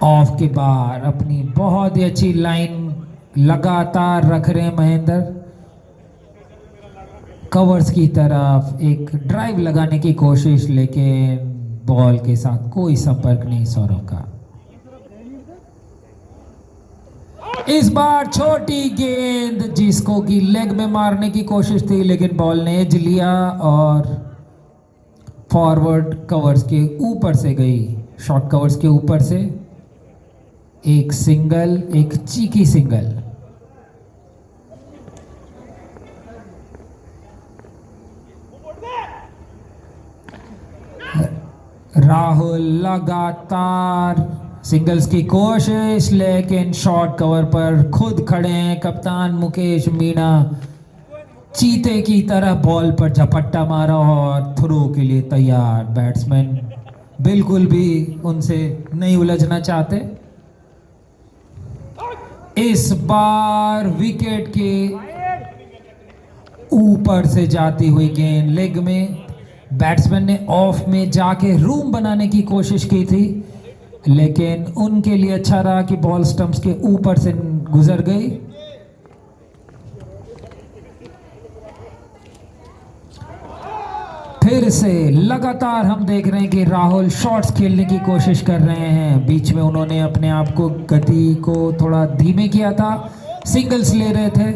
ऑफ के बाहर अपनी बहुत ही अच्छी लाइन लगातार रख रहे हैं महेंद्र, कवर्स की तरफ एक ड्राइव लगाने की कोशिश, लेकिन बॉल के साथ कोई संपर्क नहीं सौरभ का। इस बार छोटी गेंद जिसको कि लेग में मारने की कोशिश थी, लेकिन बॉल ने एज लिया और फॉरवर्ड कवर्स के ऊपर से गई, शॉर्ट कवर्स के ऊपर से एक सिंगल, एक चीकी सिंगल। राहुल लगातार सिंगल्स की कोशिश, लेकिन शॉर्ट कवर पर खुद खड़े हैं कप्तान मुकेश मीणा, चीते की तरह बॉल पर झपट्टा मारा और थ्रो के लिए तैयार। बैट्समैन बिल्कुल भी उनसे नहीं उलझना चाहते। इस बार विकेट के ऊपर से जाती हुई गेंद लेग में, बैट्समैन ने ऑफ में जाके रूम बनाने की कोशिश की थी, लेकिन उनके लिए अच्छा रहा कि बॉल स्टंप्स के ऊपर से गुजर गई। फिर से लगातार हम देख रहे हैं कि राहुल शॉट्स खेलने की कोशिश कर रहे हैं। बीच में उन्होंने अपने आप को गति को थोड़ा धीमे किया था, सिंगल्स ले रहे थे,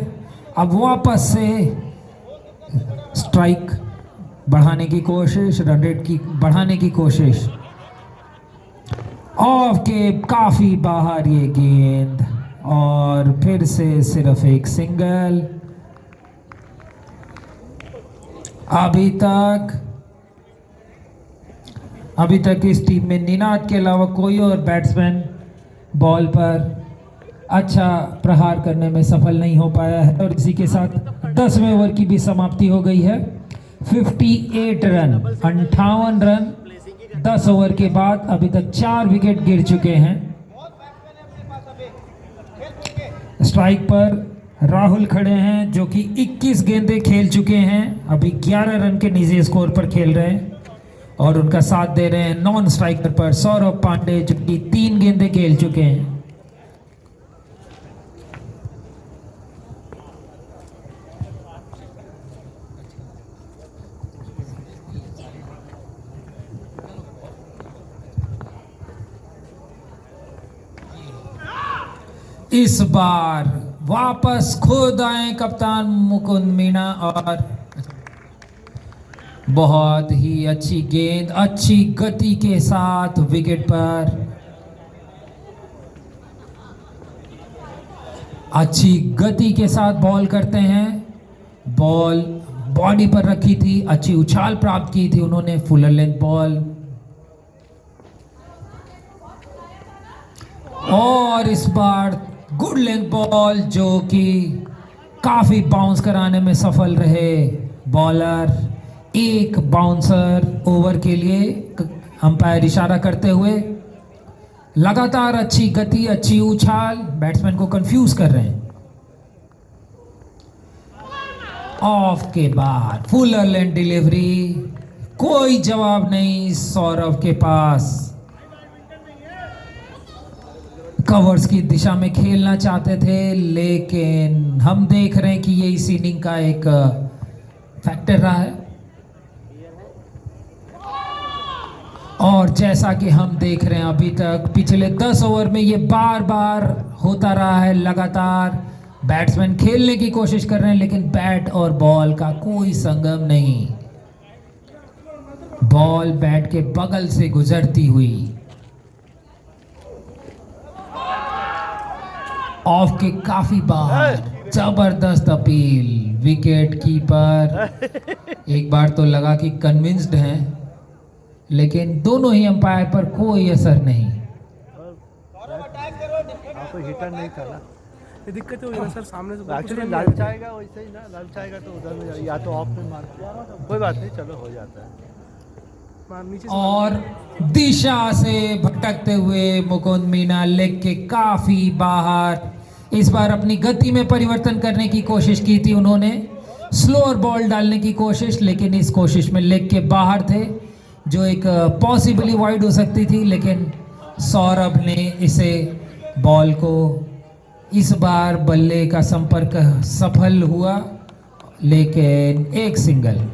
अब वापस से स्ट्राइक बढ़ाने की कोशिश, रन रेट की बढ़ाने की कोशिश। ऑफ के काफी बाहर ये गेंद और फिर से सिर्फ एक सिंगल। अभी तक इस टीम में निनाद के अलावा कोई और बैट्समैन बॉल पर अच्छा प्रहार करने में सफल नहीं हो पाया है। और इसी के साथ 10वें ओवर की भी समाप्ति हो गई है। 58 रन, 58 रन 10 ओवर के बाद। अभी तक 4 विकेट गिर चुके हैं। स्ट्राइक पर राहुल खड़े हैं जो कि 21 गेंदें खेल चुके हैं, अभी 11 रन के निजी स्कोर पर खेल रहे हैं। और उनका साथ दे रहे हैं नॉन स्ट्राइकर पर सौरभ पांडे जो कि 3 गेंदें खेल चुके हैं। इस बार वापस खुद आए कप्तान मुकुंद मीणा और बहुत ही अच्छी गेंद, अच्छी गति के साथ विकेट पर, अच्छी गति के साथ बॉल करते हैं। बॉल बॉडी पर रखी थी, अच्छी उछाल प्राप्त की थी उन्होंने, फुलर लेंथ बॉल। और इस बार गुड लेंथ बॉल जो कि काफी बाउंस कराने में सफल रहे बॉलर। एक बाउंसर ओवर के लिए अंपायर इशारा करते हुए, लगातार अच्छी गति, अच्छी उछाल, बैट्समैन को कंफ्यूज कर रहे हैं। ऑफ के बाद फुलर लेंथ डिलीवरी, कोई जवाब नहीं सौरभ के पास। कवर्स की दिशा में खेलना चाहते थे, लेकिन हम देख रहे हैं कि ये इस इनिंग का एक फैक्टर रहा है। और जैसा कि हम देख रहे हैं अभी तक पिछले 10 ओवर में ये बार बार होता रहा है, लगातार बैट्समैन खेलने की कोशिश कर रहे हैं लेकिन बैट और बॉल का कोई संगम नहीं। बॉल बैट के बगल से गुजरती हुई ऑफ के काफी बार जबरदस्त अपील। विकेट कीपर एक बार तो लगा कि कन्विंस्ड हैं, लेकिन दोनों ही अंपायर पर कोई असर नहीं। आपको हिटर नहीं करना, ये दिक्कत हो सर, सामने से एक्चुअली लंच आएगा वैसे ही ना, लंच आएगा तो उधर में या तो ऑफ में मार, कोई बात नहीं, चलो हो जाता है। नीचे और दिशा से भटकते हुए मुकुंद मीना लेग के काफी बाहर। इस बार अपनी गति में परिवर्तन करने की कोशिश की थी उन्होंने, स्लोअर बॉल डालने की कोशिश, लेकिन इस कोशिश में लेग के बाहर थे, जो एक पॉसिबली वाइड हो सकती थी, लेकिन सौरभ ने इसे बॉल को इस बार बल्ले का संपर्क सफल हुआ, लेकिन एक सिंगल।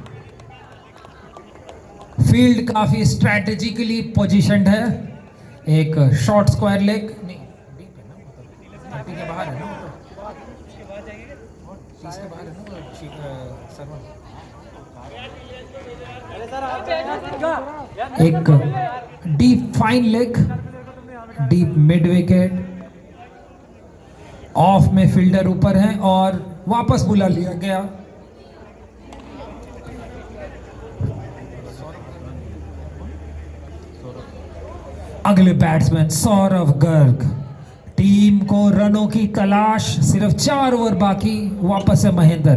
फील्ड काफी स्ट्रैटेजिकली पोजीशनड है। एक शॉर्ट स्क्वायर लेग नहीं, डीप है ना, 30 के बाहर है ना, 30 के बाहर है ना। एक deep fine leg, deep mid wicket. Of में फील्डर ऊपर है और वापस बुला लिया गया। अगले बैट्समैन सौरभ गर्ग। टीम को रनों की तलाश, सिर्फ 4 ओवर बाकी। वापस है महेंद्र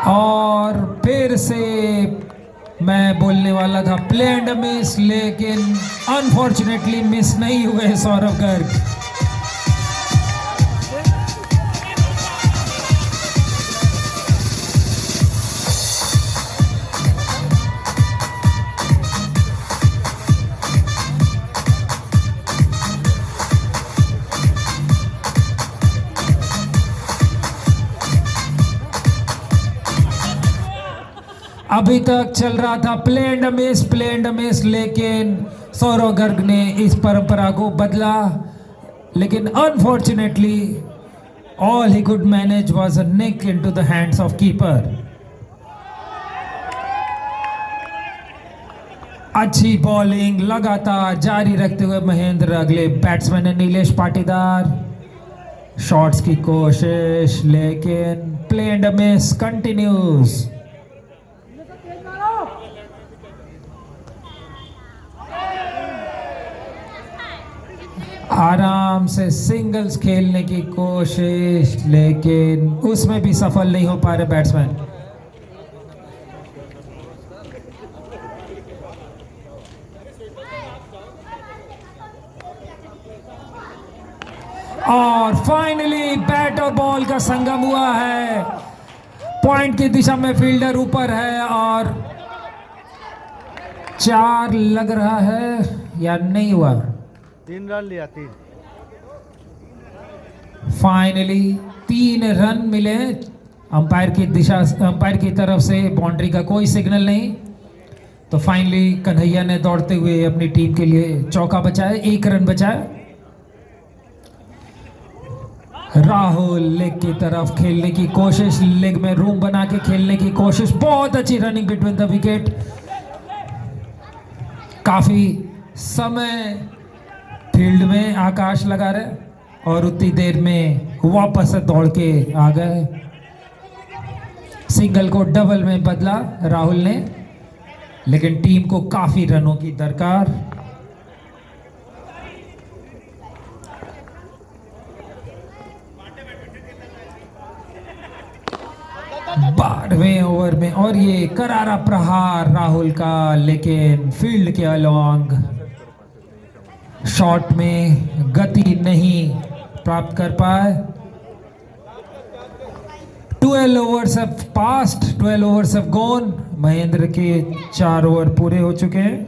और फिर से मैं बोलने वाला था प्ले एंड मिस, लेकिन अनफॉर्चुनेटली मिस नहीं हुए सौरभ गर्ग। अभी तक चल रहा था प्ले एंड मिस, लेकिन सौरभ गर्ग ने इस परंपरा को बदला, लेकिन unfortunately all he could manage was a nick into the hands of keeper. अच्छी बॉलिंग लगातार जारी रखते हुए महेंद्र। अगले बैट्समैन है नीलेश पाटीदार। शॉट्स की कोशिश, लेकिन प्ले एंड मिस कंटिन्यूज। आराम से सिंगल्स खेलने की कोशिश, लेकिन उसमें भी सफल नहीं हो पा रहे बैट्समैन। और फाइनली बैट और बॉल का संगम हुआ है। पॉइंट की दिशा में फील्डर ऊपर है और 4 लग रहा है या नहीं हुआ। 3 रन लिया, 3। फाइनली 3 रन मिले। अंपायर की दिशा, अंपायर की तरफ से बाउंड्री का कोई सिग्नल नहीं, तो फाइनली कन्हैया ने दौड़ते हुए अपनी टीम के लिए चौका बचाया, 1 रन बचाया। राहुल लेग की तरफ खेलने की कोशिश, लेग में रूम बना के खेलने की कोशिश। बहुत अच्छी रनिंग बिटवीन द विकेट। काफी समय फील्ड में आकाश लगा रहे और उतनी देर में वापस से दौड़ के आ गए। सिंगल को डबल में बदला राहुल ने, लेकिन टीम को काफी रनों की दरकार। बारहवें ओवर में और ये करारा प्रहार राहुल का, लेकिन फील्ड के अलॉन्ग शॉट में गति नहीं प्राप्त कर पाए। 12 overs have passed, 12 overs have gone. Mahendra के 4 ओवर पूरे हो चुके हैं।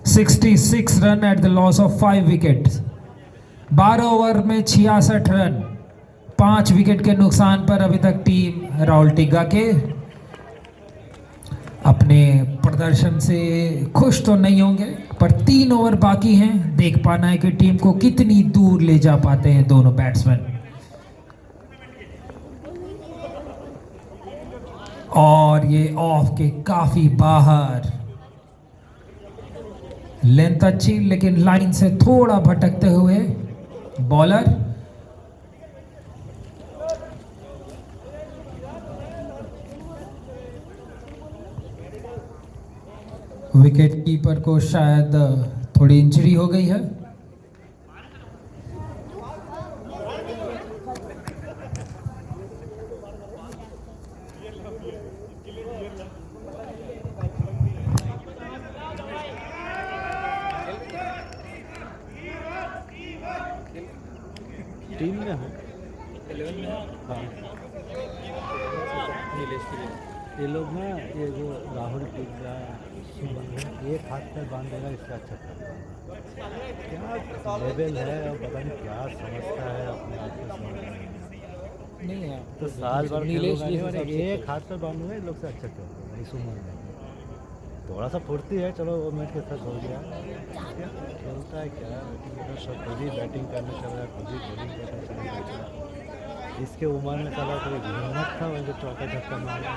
66 run at the loss of 5 wickets. 12 over में 66 रन, 5 विकेट के नुकसान पर अभी तक टीम राहुल टिग्गा के। अपने प्रदर्शन से खुश तो नहीं होंगे, पर 3 ओवर बाकी हैं। देख पाना है कि टीम को कितनी दूर ले जा पाते हैं दोनों बैट्समैन। और ये ऑफ के काफी बाहर, लेंथ अच्छी लेकिन लाइन से थोड़ा भटकते हुए बॉलर। विकेट कीपर को शायद थोड़ी इंजरी हो गई है। टीम में है हाँ। ये लोग ना, ये जो राहुल टीका एक हाथ में बांधेगा, इससे अच्छा करता है। क्या लेवल है और पता नहीं क्या समझता है अपने आप को, समझ नहीं है। तो साल भर खेलूंगा नहीं, एक हाथ में बांधूंगा, इन लोग से अच्छा खेलूंगा इस उम्र में। थोड़ा सा फुर्ती है, चलो वो मैच के साथ हो गया, खेलता है क्या सब खुद ही बैटिंग करने चल रहा है, खुद ही बॉलिंग करने चल रहा है। इसके उम्र में चला कोई हिम्मत था वैसे चौका धक्का मारा।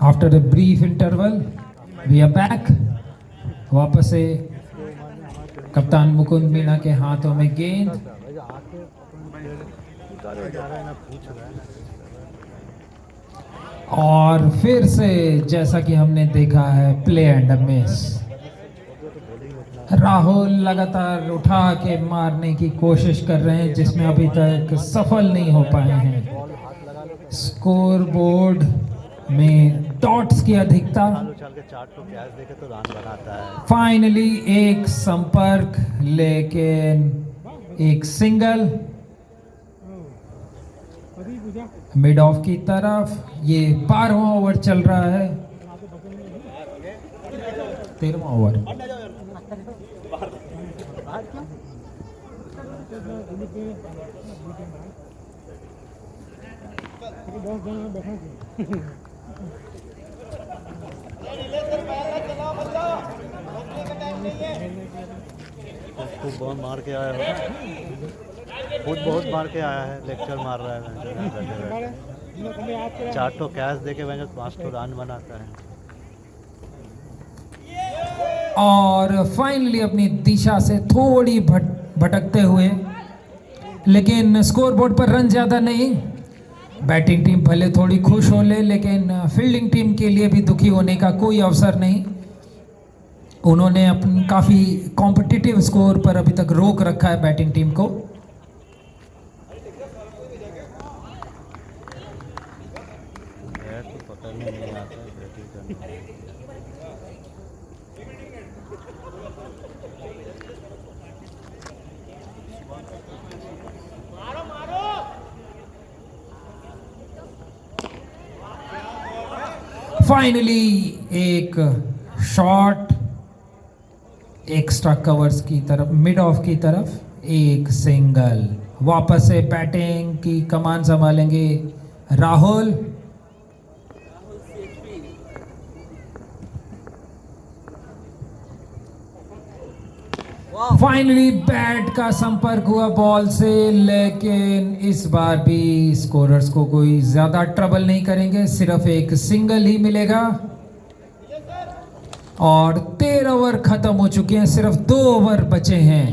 After a brief interval, we are back. वापस से कप्तान मुकुंद मीणा के हाथों में गेंद। और फिर से जैसा कि हमने देखा है, प्ले एंड मिस। राहुल लगातार उठा के मारने की कोशिश कर रहे हैं, जिसमें अभी तक सफल नहीं हो पाए हैं। स्कोर बोर्ड में डॉट्स की अधिकता। फाइनली एक संपर्क, लेकिन एक सिंगल मिड ऑफ की तरफ। ये 12वां ओवर चल रहा है, 13वां ओवर। खूब बहुत मार के आया है, खुद बहुत मार के आया है, लेक्चर मार रहा है। 4 तो कैश दे के 5 तो रन बनाता है। और फाइनली अपनी दिशा से थोड़ी भटकते हुए, लेकिन स्कोरबोर्ड पर रन ज़्यादा नहीं। बैटिंग टीम भले थोड़ी खुश हो ले, लेकिन फील्डिंग टीम के लिए भी दुखी होने का कोई अवसर नहीं। उन्होंने अपनी काफ़ी कॉम्पिटिटिव स्कोर पर अभी तक रोक रखा है बैटिंग टीम को। तो पकड़ने नहीं आता है बैटिंग करने। फाइनली एक शॉट एक्स्ट्रा कवर्स की तरफ, मिड ऑफ की तरफ, एक सिंगल। वापस से बैटिंग की कमान संभालेंगे राहुल। फाइनली बैट का संपर्क हुआ बॉल से, लेकिन इस बार भी स्कोरर्स को कोई ज्यादा ट्रबल नहीं करेंगे, सिर्फ एक सिंगल ही मिलेगा। और 13 ओवर खत्म हो चुके हैं, सिर्फ 2 ओवर बचे हैं।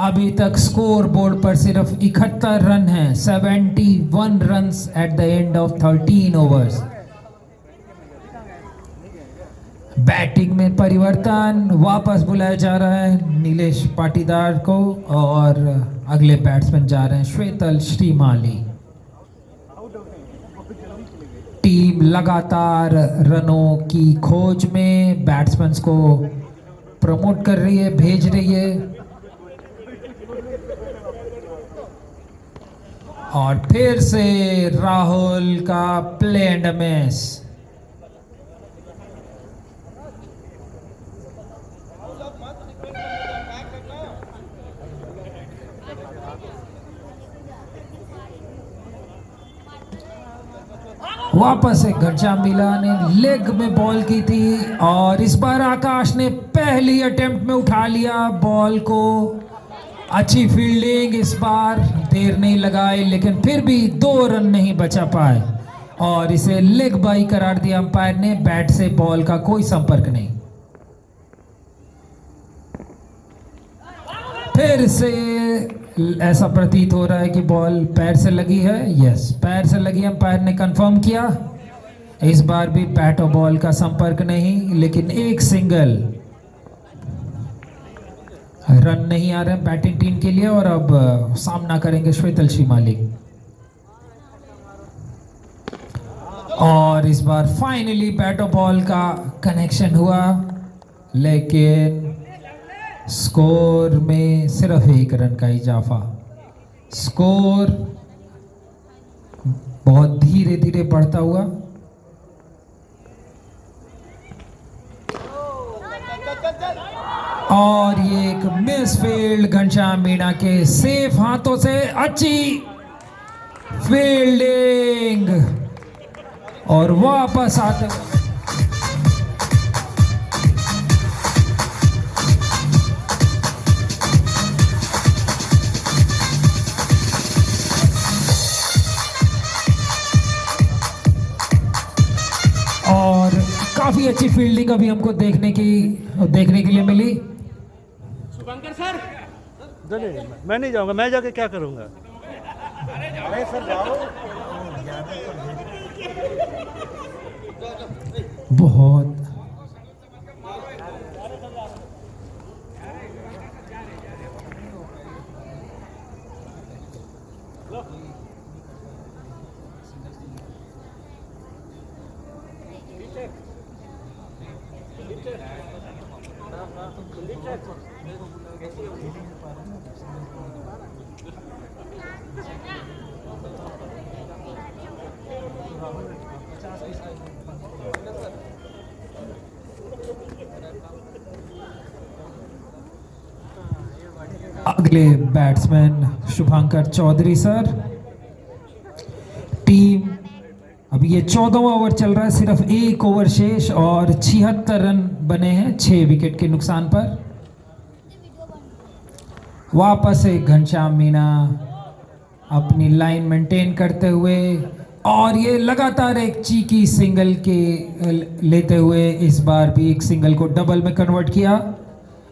अभी तक स्कोर बोर्ड पर सिर्फ 71 रन हैं, 71 runs at the end of 13 overs. Batting में परिवर्तन, वापस बुलाया जा रहा है नीलेश पाटीदार को और अगले बैट्समैन जा रहे हैं श्वेतल श्रीमाली। टीम लगातार रनों की खोज में बैट्समैन को प्रमोट कर रही है, भेज रही है। और फिर से राहुल का प्ले एंड मिस। वापस एक घनश्याम मीणा ने लेग में बॉल की थी और इस बार आकाश ने पहली अटेम्प्ट में उठा लिया बॉल को। अच्छी फील्डिंग, इस बार देर नहीं लगाई, लेकिन फिर भी 2 रन नहीं बचा पाए और इसे लेग बाई करार दिया अंपायर ने। बैट से बॉल का कोई संपर्क नहीं। फिर से ऐसा प्रतीत हो रहा है कि बॉल पैर से लगी है। यस, पैर से लगी, अंपायर ने कंफर्म किया। इस बार भी बैट और बॉल का संपर्क नहीं, लेकिन एक सिंगल। रन नहीं आ रहे बैटिंग टीम के लिए और अब सामना करेंगे श्वेतल श्रीमाली। और इस बार फाइनली बैट और बॉल का कनेक्शन हुआ, लेकिन स्कोर में सिर्फ 1 रन का इजाफा। स्कोर बहुत धीरे धीरे बढ़ता हुआ। और ये एक मिसफील्ड घनश्याम मीणा के सेफ हाथों से। अच्छी फील्डिंग और वापस आते हुए और काफी अच्छी फील्डिंग अभी हमको देखने के लिए मिली। शुभंकर सर, नहीं, मैं नहीं जाऊंगा। मैं जाके क्या करूंगा? अरे सर जाओ। बहुत अगले बैट्समैन शुभंकर चौधरी सर। टीम अभी ये 14वां ओवर चल रहा है, सिर्फ 1 ओवर शेष और 76 रन बने हैं 6 विकेट के नुकसान पर। वापस एक घनश्याम मीणा अपनी लाइन मेंटेन करते हुए और ये लगातार एक चीकी सिंगल के लेते हुए इस बार भी एक सिंगल को डबल में कन्वर्ट किया।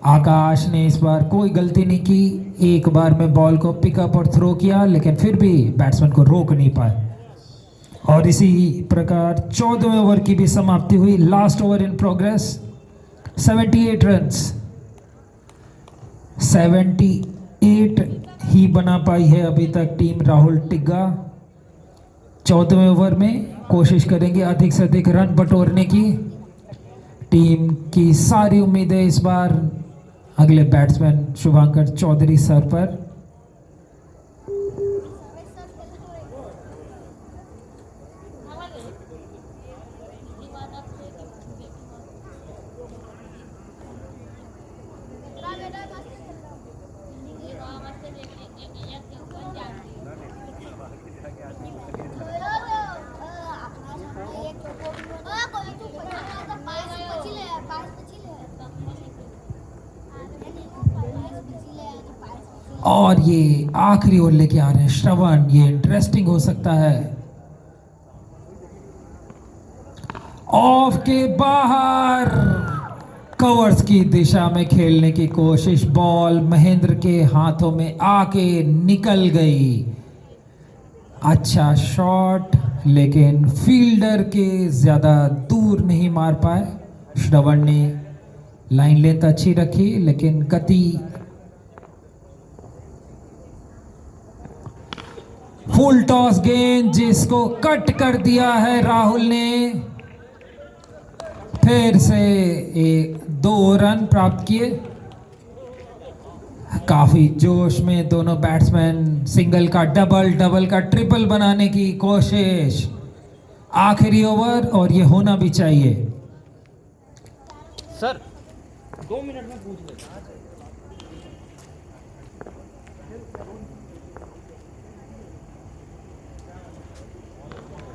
आकाश ने इस बार कोई गलती नहीं की, एक बार में बॉल को पिकअप और थ्रो किया, लेकिन फिर भी बैट्समैन को रोक नहीं पाए। और इसी प्रकार 14वें ओवर की भी समाप्ति हुई। Last over in progress. 78 runs, 78 ही बना पाई है अभी तक टीम राहुल टिग्गा। 14वें ओवर में कोशिश करेंगे अधिक से अधिक रन बटोरने की। टीम की सारी उम्मीदें इस बार अगले बैट्समैन शुभंकर चौधरी सर पर। और ये आखिरी ओवर लेके आ रहे हैं श्रवण। ये इंटरेस्टिंग हो सकता है। ऑफ के बाहर, कवर्स की दिशा में खेलने की कोशिश, बॉल महेंद्र के हाथों में आके निकल गई। अच्छा शॉट, लेकिन फील्डर के ज्यादा दूर नहीं मार पाए। श्रवण ने लाइन लेंथ अच्छी रखी, लेकिन गति। फुल टॉस गेंद जिसको कट कर दिया है राहुल ने। फिर से 2 रन प्राप्त किए। काफी जोश में दोनों बैट्समैन सिंगल का डबल, डबल का ट्रिपल बनाने की कोशिश। आखिरी ओवर और ये होना भी चाहिए। सर 2 मिनट में पूछ लेते।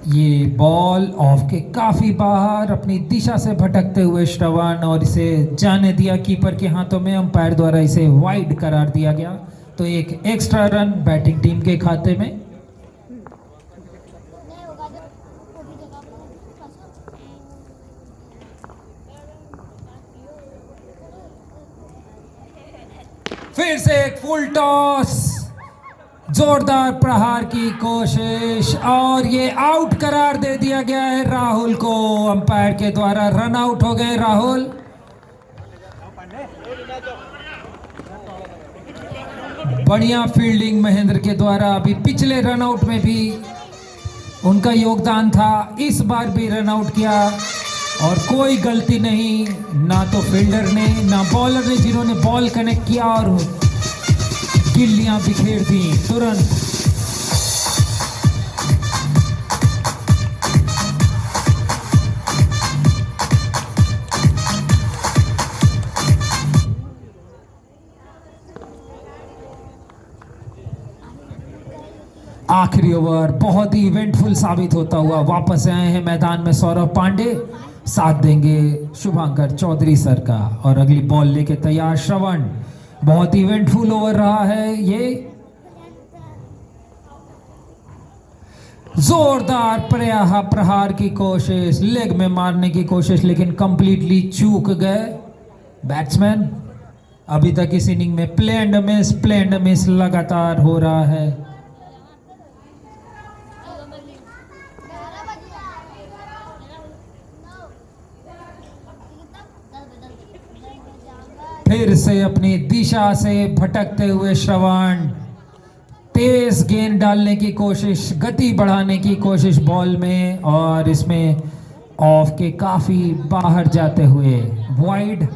ये बॉल ऑफ के काफी बाहर, अपनी दिशा से भटकते हुए श्रवण, और इसे जाने दिया कीपर के हाथों में। अंपायर द्वारा इसे वाइड करार दिया गया, तो एक एक्स्ट्रा रन बैटिंग टीम के खाते में। फिर से एक फुल टॉस, जोरदार प्रहार की कोशिश, और ये आउट करार दे दिया गया है राहुल को अंपायर के द्वारा। रन आउट हो गए राहुल। बढ़िया फील्डिंग महेंद्र के द्वारा। अभी पिछले रन आउट में भी उनका योगदान था, इस बार भी रन आउट किया, और कोई गलती नहीं, ना तो फील्डर ने ना बॉलर ने, जिन्होंने बॉल कनेक्ट किया और गिल्लियां बिखेर दी तुरंत। आखिरी ओवर बहुत ही इवेंटफुल साबित होता हुआ वापस आए हैं मैदान में सौरभ पांडे। साथ देंगे शुभांकर चौधरी सर का, और अगली बॉल लेके तैयार श्रवण। बहुत इवेंटफुल ओवर रहा है ये। जोरदार प्रहार की कोशिश, लेग में मारने की कोशिश, लेकिन कंप्लीटली चूक गए बैट्समैन। अभी तक इस इनिंग में प्ले एंड मिस लगातार हो रहा है। फिर से अपनी दिशा से भटकते हुए श्रवण, तेज गेंद डालने की कोशिश, गति बढ़ाने की कोशिश बॉल में, और इसमें ऑफ के काफी बाहर जाते हुए वाइड,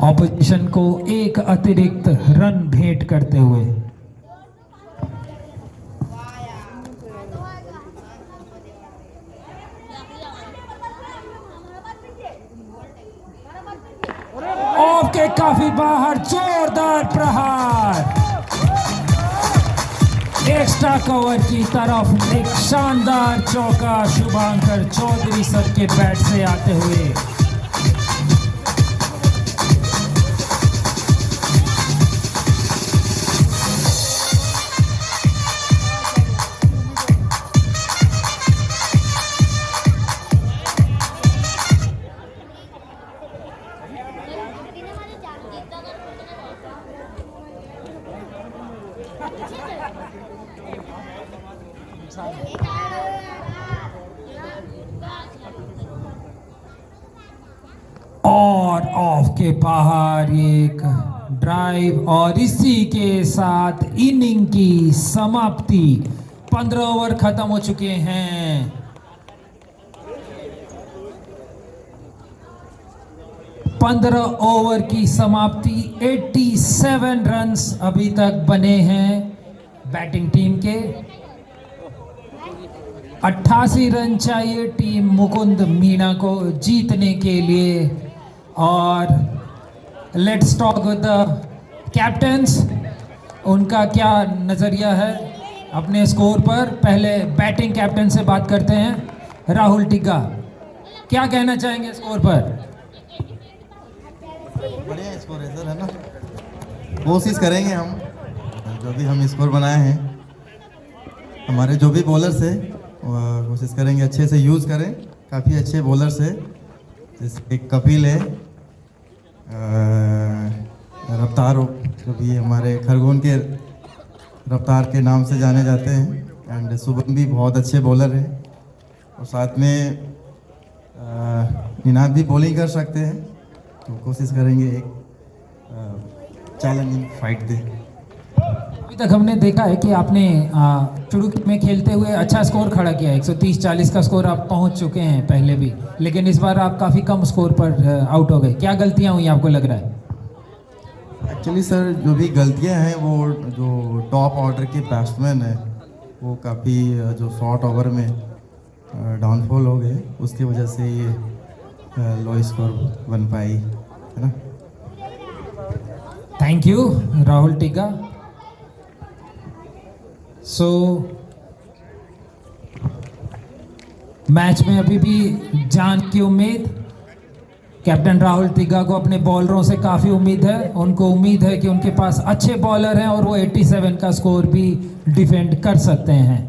ऑपोजिशन को एक अतिरिक्त रन भेंट करते हुए। ऑफ के काफी बाहर, जोरदार प्रहार, एक्स्ट्रा कवर की तरफ एक शानदार चौका शुभांकर चौधरी सर के बैट से आते हुए। और ऑफ के बाहर एक ड्राइव, और इसी के साथ इनिंग की समाप्ति। 15 ओवर खत्म हो चुके हैं। पंद्रह ओवर की समाप्ति। 87 रन्स अभी तक बने हैं बैटिंग टीम के। 88 रन चाहिए टीम मुकुंद मीणा को जीतने के लिए। और let's talk with the captains, उनका क्या नज़रिया है अपने स्कोर पर। पहले बैटिंग कैप्टन से बात करते हैं। राहुल टिग्गा, क्या कहना चाहेंगे स्कोर पर? बढ़िया स्कोर है सर, है ना। कोशिश करेंगे हम जो भी हम स्कोर बनाए हैं, हमारे जो भी बॉलर्स है कोशिश करेंगे अच्छे से यूज़ करें। काफ़ी अच्छे बॉलर्स है, जैसे एक कपिल है, रफ्तार जो भी हमारे खरगोन के रफ्तार के नाम से जाने जाते हैं, एंड शुभम भी बहुत अच्छे बॉलर हैं, और साथ में निनाद भी बॉलिंग कर सकते हैं। तो कोशिश करेंगे एक चैलेंजिंग फाइट दें। अभी तक हमने देखा है कि आपने शुरू में खेलते हुए अच्छा स्कोर खड़ा किया, 130-40 का स्कोर आप पहुंच चुके हैं पहले भी, लेकिन इस बार आप काफ़ी कम स्कोर पर आउट हो गए। क्या गलतियां हुई आपको लग रहा है? एक्चुअली सर, जो भी गलतियां हैं वो जो टॉप ऑर्डर के बैट्समैन है वो काफ़ी जो शॉर्ट ओवर में डाउनफॉल हो गए, उसकी वजह से ये लो स्कोर बन पाई, है ना। थैंक यू राहुल टीका। सो मैच में अभी भी जान की उम्मीद, कैप्टन राहुल टीका को अपने बॉलरों से काफ़ी उम्मीद है। उनको उम्मीद है कि उनके पास अच्छे बॉलर हैं और वो 87 का स्कोर भी डिफेंड कर सकते हैं।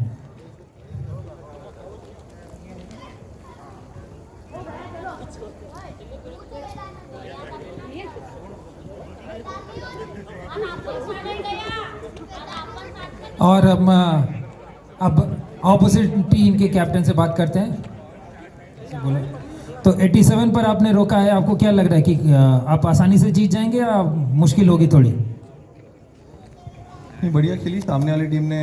और हम अब ऑपोजिट टीम के कैप्टन से बात करते हैं। बोलो। तो 87 पर आपने रोका है, आपको क्या लग रहा है कि आप आसानी से जीत जाएंगे या मुश्किल होगी थोड़ी? नहीं, बढ़िया खेली। सामने वाली टीम ने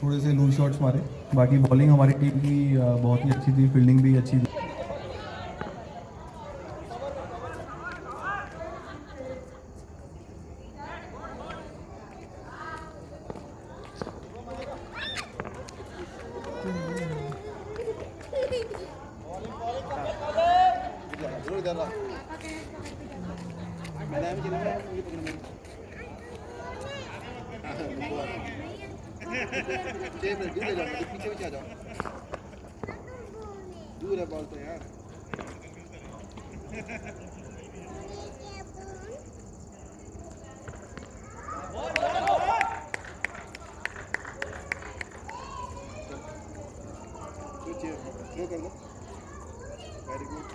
थोड़े से लूज शॉट्स मारे, बाकी बॉलिंग हमारी टीम की बहुत ही अच्छी थी, फील्डिंग भी अच्छी थी। दूर है बॉल तो यार। थ्रो कर दो, वेरी गुड।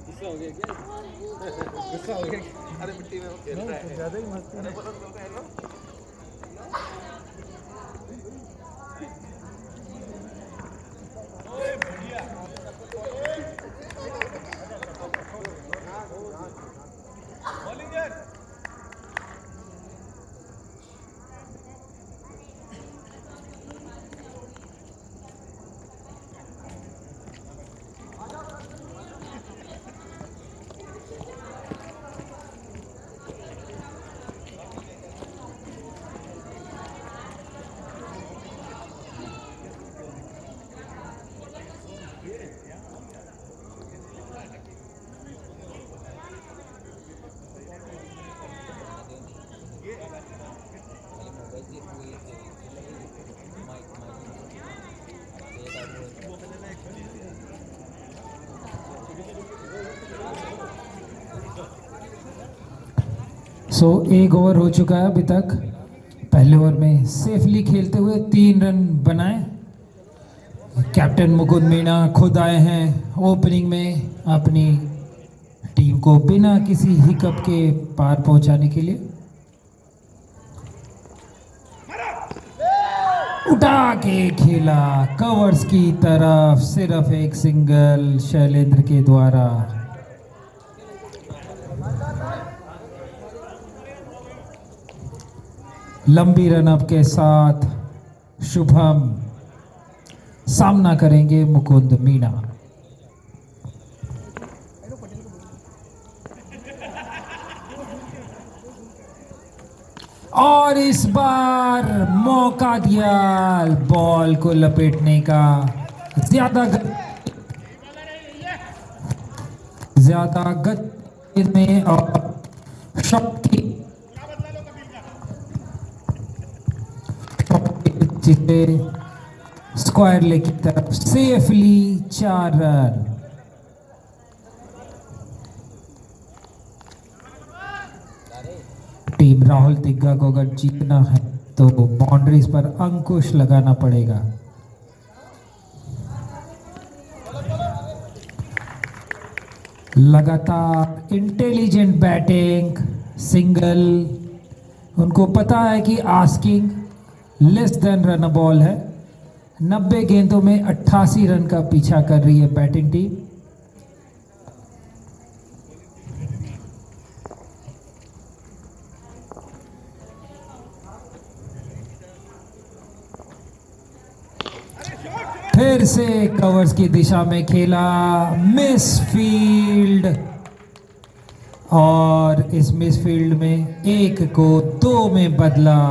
गुस्सा हो गया क्या? गुस्सा हो गया? अरे मिट्टी में वो खेल रहा है, ज़्यादा ही मस्त है। बोलो तो हेलो। सो एक ओवर हो चुका है अभी तक। पहले ओवर में सेफली खेलते हुए 3 रन बनाए। कैप्टन मुकुंद मीणा खुद आए हैं ओपनिंग में अपनी टीम को बिना किसी हिकअप के पार पहुंचाने के लिए। उठा के खेला कवर्स की तरफ, सिर्फ एक सिंगल शैलेंद्र के द्वारा। लंबी रनअप के साथ शुभम सामना करेंगे मुकुंद मीणा। और इस बार मौका दिया बॉल को लपेटने का, ज्यादा गति में और शॉट की जिसे स्क्वायर लेग की तरफ safely 4 run. Team Rahul Tigga को अगर जीतना है तो बाउंड्रीज पर अंकुश लगाना पड़ेगा। लगातार इंटेलिजेंट बैटिंग, सिंगल। उनको पता है कि asking less than run ball है। 90 गेंदों में 88 रन का पीछा कर रही है बैटिंग टीम। फिर से कवर्स की दिशा में खेला, मिस फील्ड। और इस मिस फील्ड में 1 को 2 में बदला।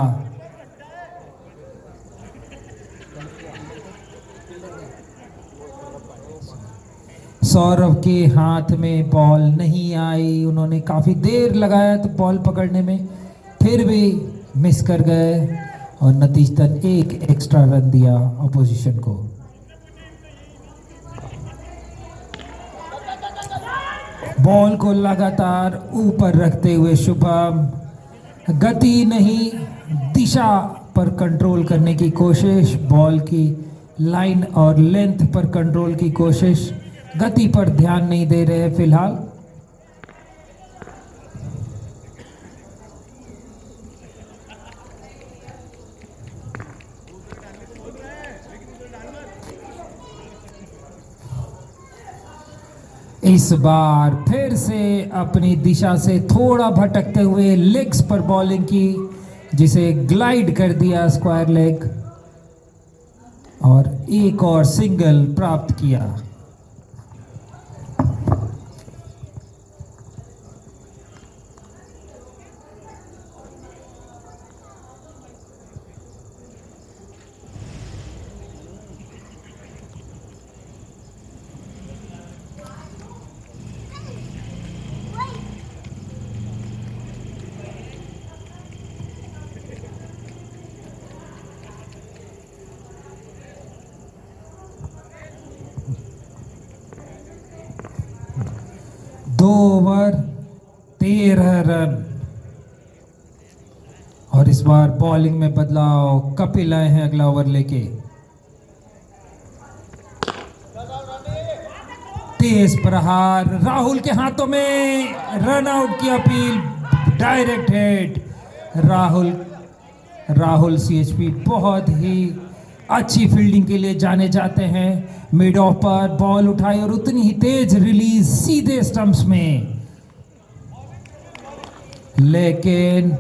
सौरभ के हाथ में बॉल नहीं आई, उन्होंने काफी देर लगाया तो बॉल पकड़ने में, फिर भी मिस कर गए और नतीजतन 1 एक्स्ट्रा रन दिया अपोजिशन को। बॉल को लगातार ऊपर रखते हुए शुभम, गति नहीं दिशा पर कंट्रोल करने की कोशिश, बॉल की लाइन और लेंथ पर कंट्रोल की कोशिश, गति पर ध्यान नहीं दे रहे फिलहाल। इस बार फिर से अपनी दिशा से थोड़ा भटकते हुए लेग्स पर बॉलिंग की, जिसे ग्लाइड कर दिया स्क्वायर लेग और 1 और सिंगल प्राप्त किया। दो ओवर 13 रन। और इस बार बॉलिंग में बदलाव, कपिल आए हैं अगला ओवर लेके। तेज प्रहार, राहुल के हाथों में, रन आउट की appeal, direct head. Rahul CHP बहुत ही अच्छी फील्डिंग के लिए जाने जाते हैं। मिड ऑफ पर बॉल उठाई और उतनी ही तेज रिलीज सीधे स्टंप्स में, लेकिन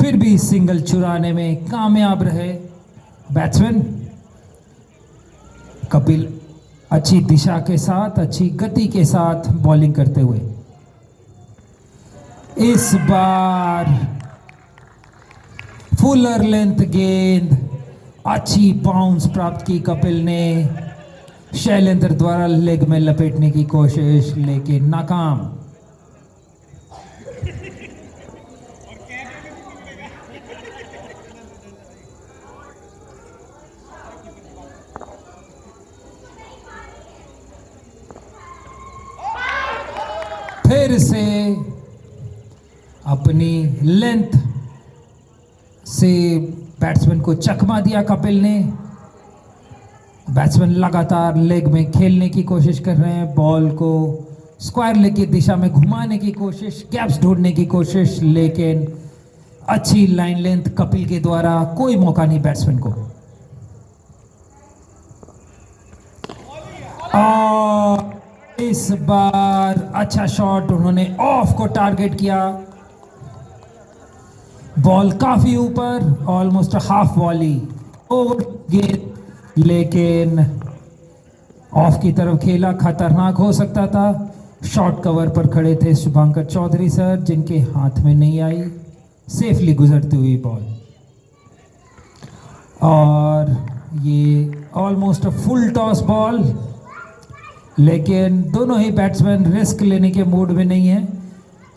फिर भी सिंगल चुराने में कामयाब रहे बैट्समैन। कपिल अच्छी दिशा के साथ, अच्छी गति के साथ बॉलिंग करते हुए। इस बार फुलर लेंथ गेंद, अच्छी बाउंस प्राप्त की कपिल ने। शैलेंद्र द्वारा लेग में लपेटने की कोशिश, लेकिन नाकाम। फिर से अपनी लेंथ से बैट्समैन को चकमा दिया कपिल ने। बैट्समैन लगातार लेग में खेलने की कोशिश कर रहे हैं, बॉल को स्क्वायर लेग की दिशा में घुमाने की कोशिश, गैप्स ढूंढने की कोशिश, लेकिन अच्छी लाइन लेंथ कपिल के द्वारा, कोई मौका नहीं बैट्समैन को। और इस बार अच्छा शॉट उन्होंने ऑफ को टारगेट किया। बॉल काफी ऊपर, ऑलमोस्ट हाफ वॉली ओवर गेंद, लेकिन ऑफ की तरफ खेला, खतरनाक हो सकता था। शॉट कवर पर खड़े थे शुभंकर चौधरी सर, जिनके हाथ में नहीं आई, सेफली गुजरती हुई बॉल। और ये ऑलमोस्ट फुल टॉस बॉल, लेकिन दोनों ही बैट्समैन रिस्क लेने के मूड में नहीं है,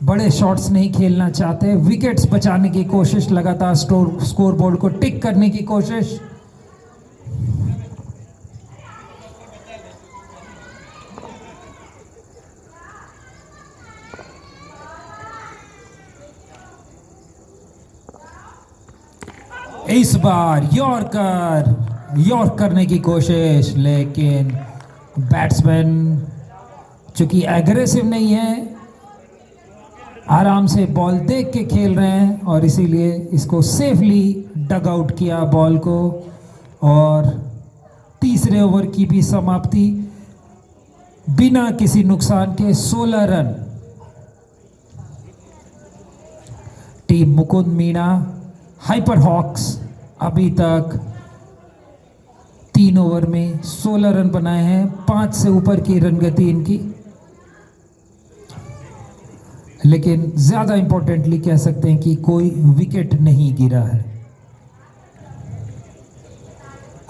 बड़े शॉट्स नहीं खेलना चाहते, विकेट्स बचाने की कोशिश, लगातार स्कोर बोर्ड को टिक करने की कोशिश। इस बार यॉर्क करने की कोशिश, लेकिन बैट्समैन चूंकि एग्रेसिव नहीं है, आराम से बॉल देख के खेल रहे हैं, और इसीलिए इसको सेफली डग आउट किया बॉल को। और तीसरे ओवर की भी समाप्ति बिना किसी नुकसान के 16 run. Team Mukund Meena Hyper Hawks अभी तक 3 ओवर में 16 रन बनाए हैं, 5 से ऊपर की रन गति इनकी। लेकिन ज्यादा इंपॉर्टेंटली कह सकते हैं कि कोई विकेट नहीं गिरा है।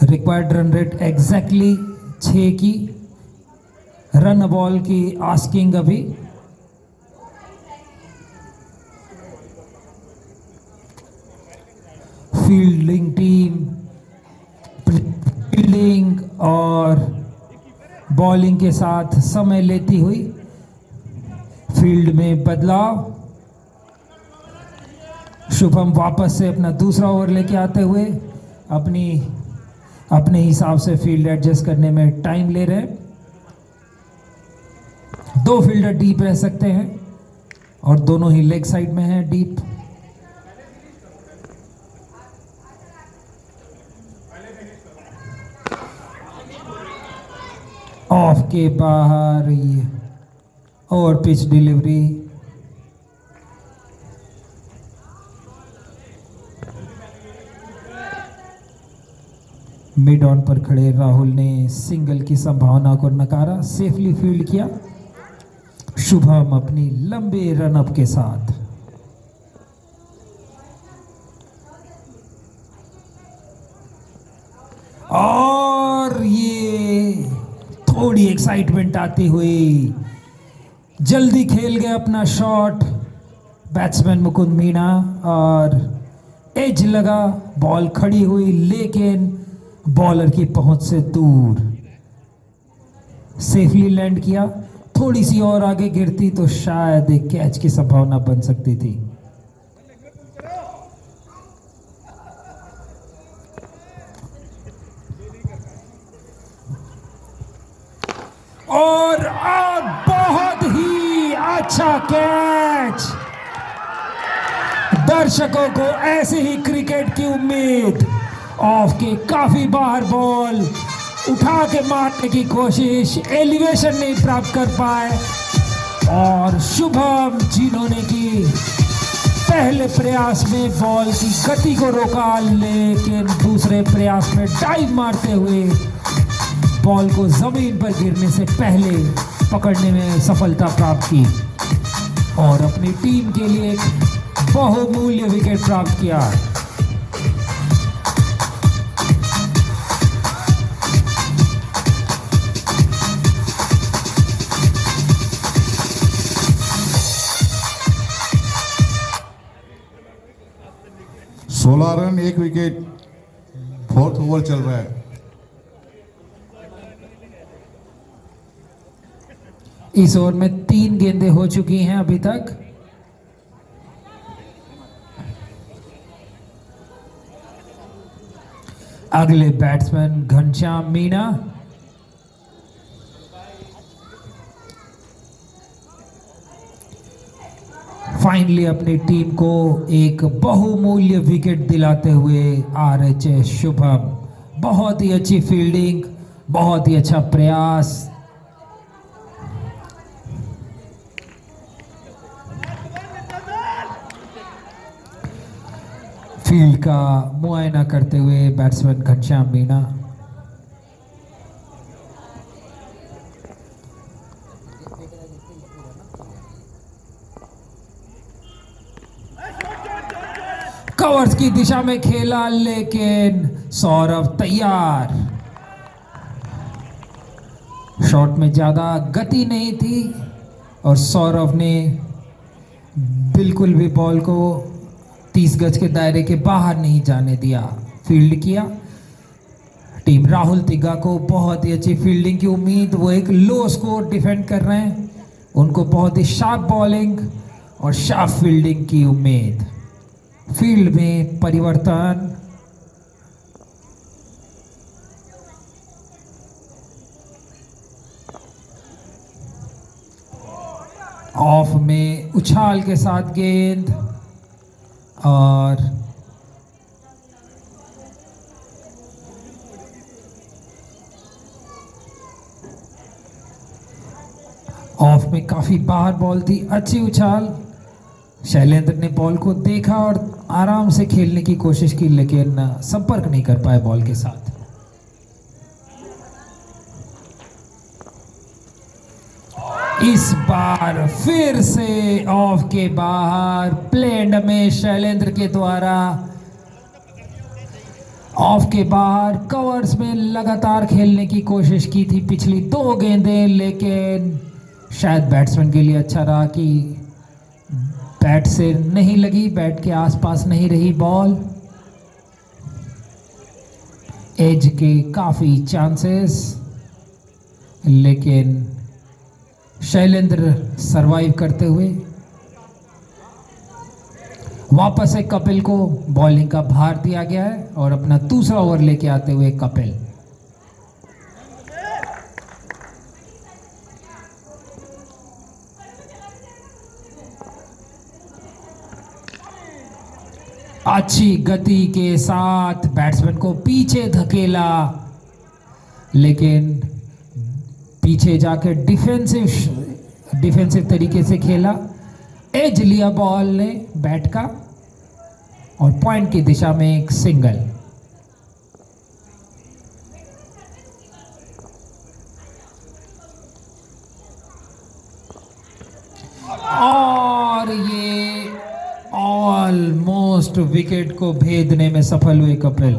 रिक्वायर्ड रन रेट एग्जैक्टली 6 की, रन बॉल की आस्किंग अभी। फील्डिंग टीम फील्डिंग और बॉलिंग के साथ समय लेती हुई, फील्ड में बदलाव। शुभम वापस से अपना दूसरा ओवर लेके आते हुए अपने हिसाब से फील्ड एडजस्ट करने में टाइम ले रहे हैं। 2 फील्डर डीप रह सकते हैं और दोनों ही लेग साइड में हैं डीप। ऑफ के बाहर ये और पिच डिलीवरी। मिड ऑन पर खड़े राहुल ने सिंगल की संभावना को नकारा, सेफली फील्ड किया। शुभम अपनी लंबे रनअप के साथ। और ये थोड़ी एक्साइटमेंट आती हुई जल्दी खेल गया अपना शॉट बैट्समैन मुकुंद मीणा, और एज लगा, बॉल खड़ी हुई, लेकिन बॉलर की पहुंच से दूर सेफली लैंड किया। थोड़ी सी और आगे गिरती तो शायद एक कैच की संभावना बन सकती थी। और अब बहुत ही अच्छा कैच। दर्शकों को ऐसे ही क्रिकेट की उम्मीद। ऑफ के काफी बाहर बॉल उठा के मारने की कोशिश, एलिवेशन नहीं प्राप्त कर पाए, और शुभम जिन्होंने की पहले प्रयास में बॉल की गति को रोका, लेकिन दूसरे प्रयास में डाइव मारते हुए बॉल को जमीन पर गिरने से पहले पकड़ने में सफलता प्राप्त की और अपनी टीम के लिए एक बहुमूल्य विकेट प्राप्त किया। सोलह रन 1 विकेट, 4th ओवर चल रहा है। इस ओवर में 3 गेंदें हो चुकी हैं अभी तक। अगले बैट्समैन घनश्याम मीणा। फाइनली अपनी टीम को एक बहुमूल्य विकेट दिलाते हुए आरएचएस शुभम। बहुत ही अच्छी फील्डिंग, बहुत ही अच्छा प्रयास, फील्ड का मुआयना करते हुए बैट्समैन घनश्याम मीणा। कवर्स की दिशा में खेला लेकिन सौरभ तैयार। शॉट में ज्यादा गति नहीं थी और सौरभ ने बिल्कुल भी बॉल को 30 गज के दायरे के बाहर नहीं जाने दिया, फील्ड किया। टीम राहुल तिग्गा को बहुत ही अच्छी फील्डिंग की उम्मीद, वो एक लो स्कोर डिफेंड कर रहे हैं, उनको बहुत ही शार्प बॉलिंग और शार्प फील्डिंग की उम्मीद। फील्ड में परिवर्तन, ऑफ में उछाल के साथ गेंद और ऑफ में काफी बाहर बॉल थी, अच्छी उछाल। शैलेंद्र ने बॉल को देखा और आराम से खेलने की कोशिश की लेकिन संपर्क नहीं कर पाए बॉल के साथ। इस बार फिर से ऑफ के बाहर, प्लेन में शैलेंद्र के द्वारा ऑफ के बाहर। कवर्स में लगातार खेलने की कोशिश की थी पिछली 2 गेंदें, लेकिन शायद बैट्समैन के लिए अच्छा रहा कि बैट से नहीं लगी, बैट के आसपास नहीं रही बॉल। एज के काफी चांसेस, लेकिन शैलेंद्र सरवाइव करते हुए वापस से कपिल को बॉलिंग का भार दिया गया है और अपना दूसरा ओवर लेके आते हुए कपिल। अच्छी गति के साथ बैट्समैन को पीछे धकेला, लेकिन पीछे जाकर डिफेंसिव तरीके से खेला। एज लिया बॉल ने बैट का और पॉइंट की दिशा में एक सिंगल। और ये ऑलमोस्ट विकेट को भेदने में सफल हुए कपिल।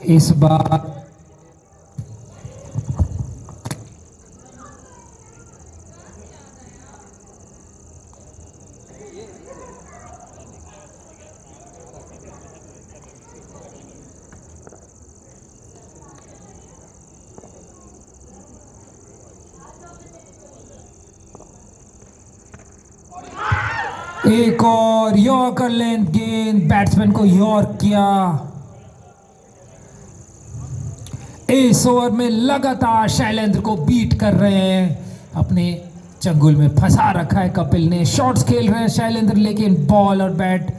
इस बार एक और यॉर्कर लेंथ गेंद, बैट्समैन को यॉर्क किया। इस ओवर में लगातार शैलेंद्र को बीट कर रहे हैं, अपने चंगुल में फंसा रखा है कपिल ने। शॉट्स खेल रहे हैं शैलेंद्र, लेकिन बॉल और बैट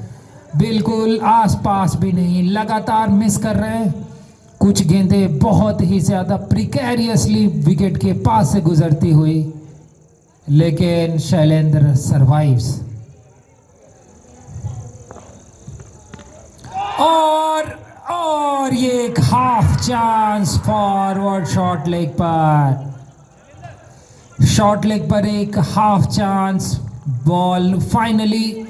बिल्कुल आसपास भी नहीं, लगातार मिस कर रहे हैं। कुछ गेंदें बहुत ही ज्यादा प्रिकैरियसली विकेट के पास से गुजरती हुई, लेकिन शैलेंद्र सरवाइव्स। और ये एक half chance forward short leg पर एक हाफ चांस बॉल। फाइनली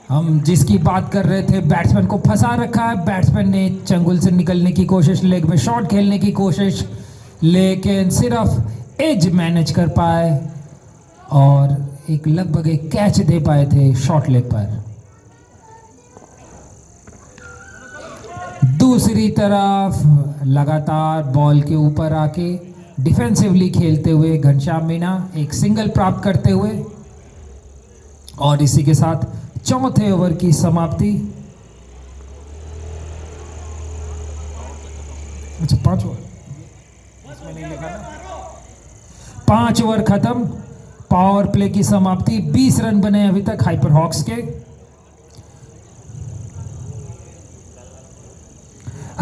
हम जिसकी बात कर रहे थे, बैट्समैन को फंसा रखा है, बैट्समैन ने चंगुल से निकलने की कोशिश, लेग में शॉट खेलने की कोशिश, लेकिन सिर्फ एज मैनेज कर पाए और एक लगभग एक कैच दे पाए थे शॉर्ट लेग पर। दूसरी तरफ लगातार बॉल के ऊपर आके डिफेंसिवली खेलते हुए घनश्याम मीणा एक सिंगल प्राप्त करते हुए, और इसी के साथ चौथे ओवर की समाप्ति। अच्छा 5 ओवर, इसमें नहीं लिखा ना। 5 ओवर खत्म, पावर प्ले की समाप्ति। 20 रन बने अभी तक हाइपर हॉक्स के।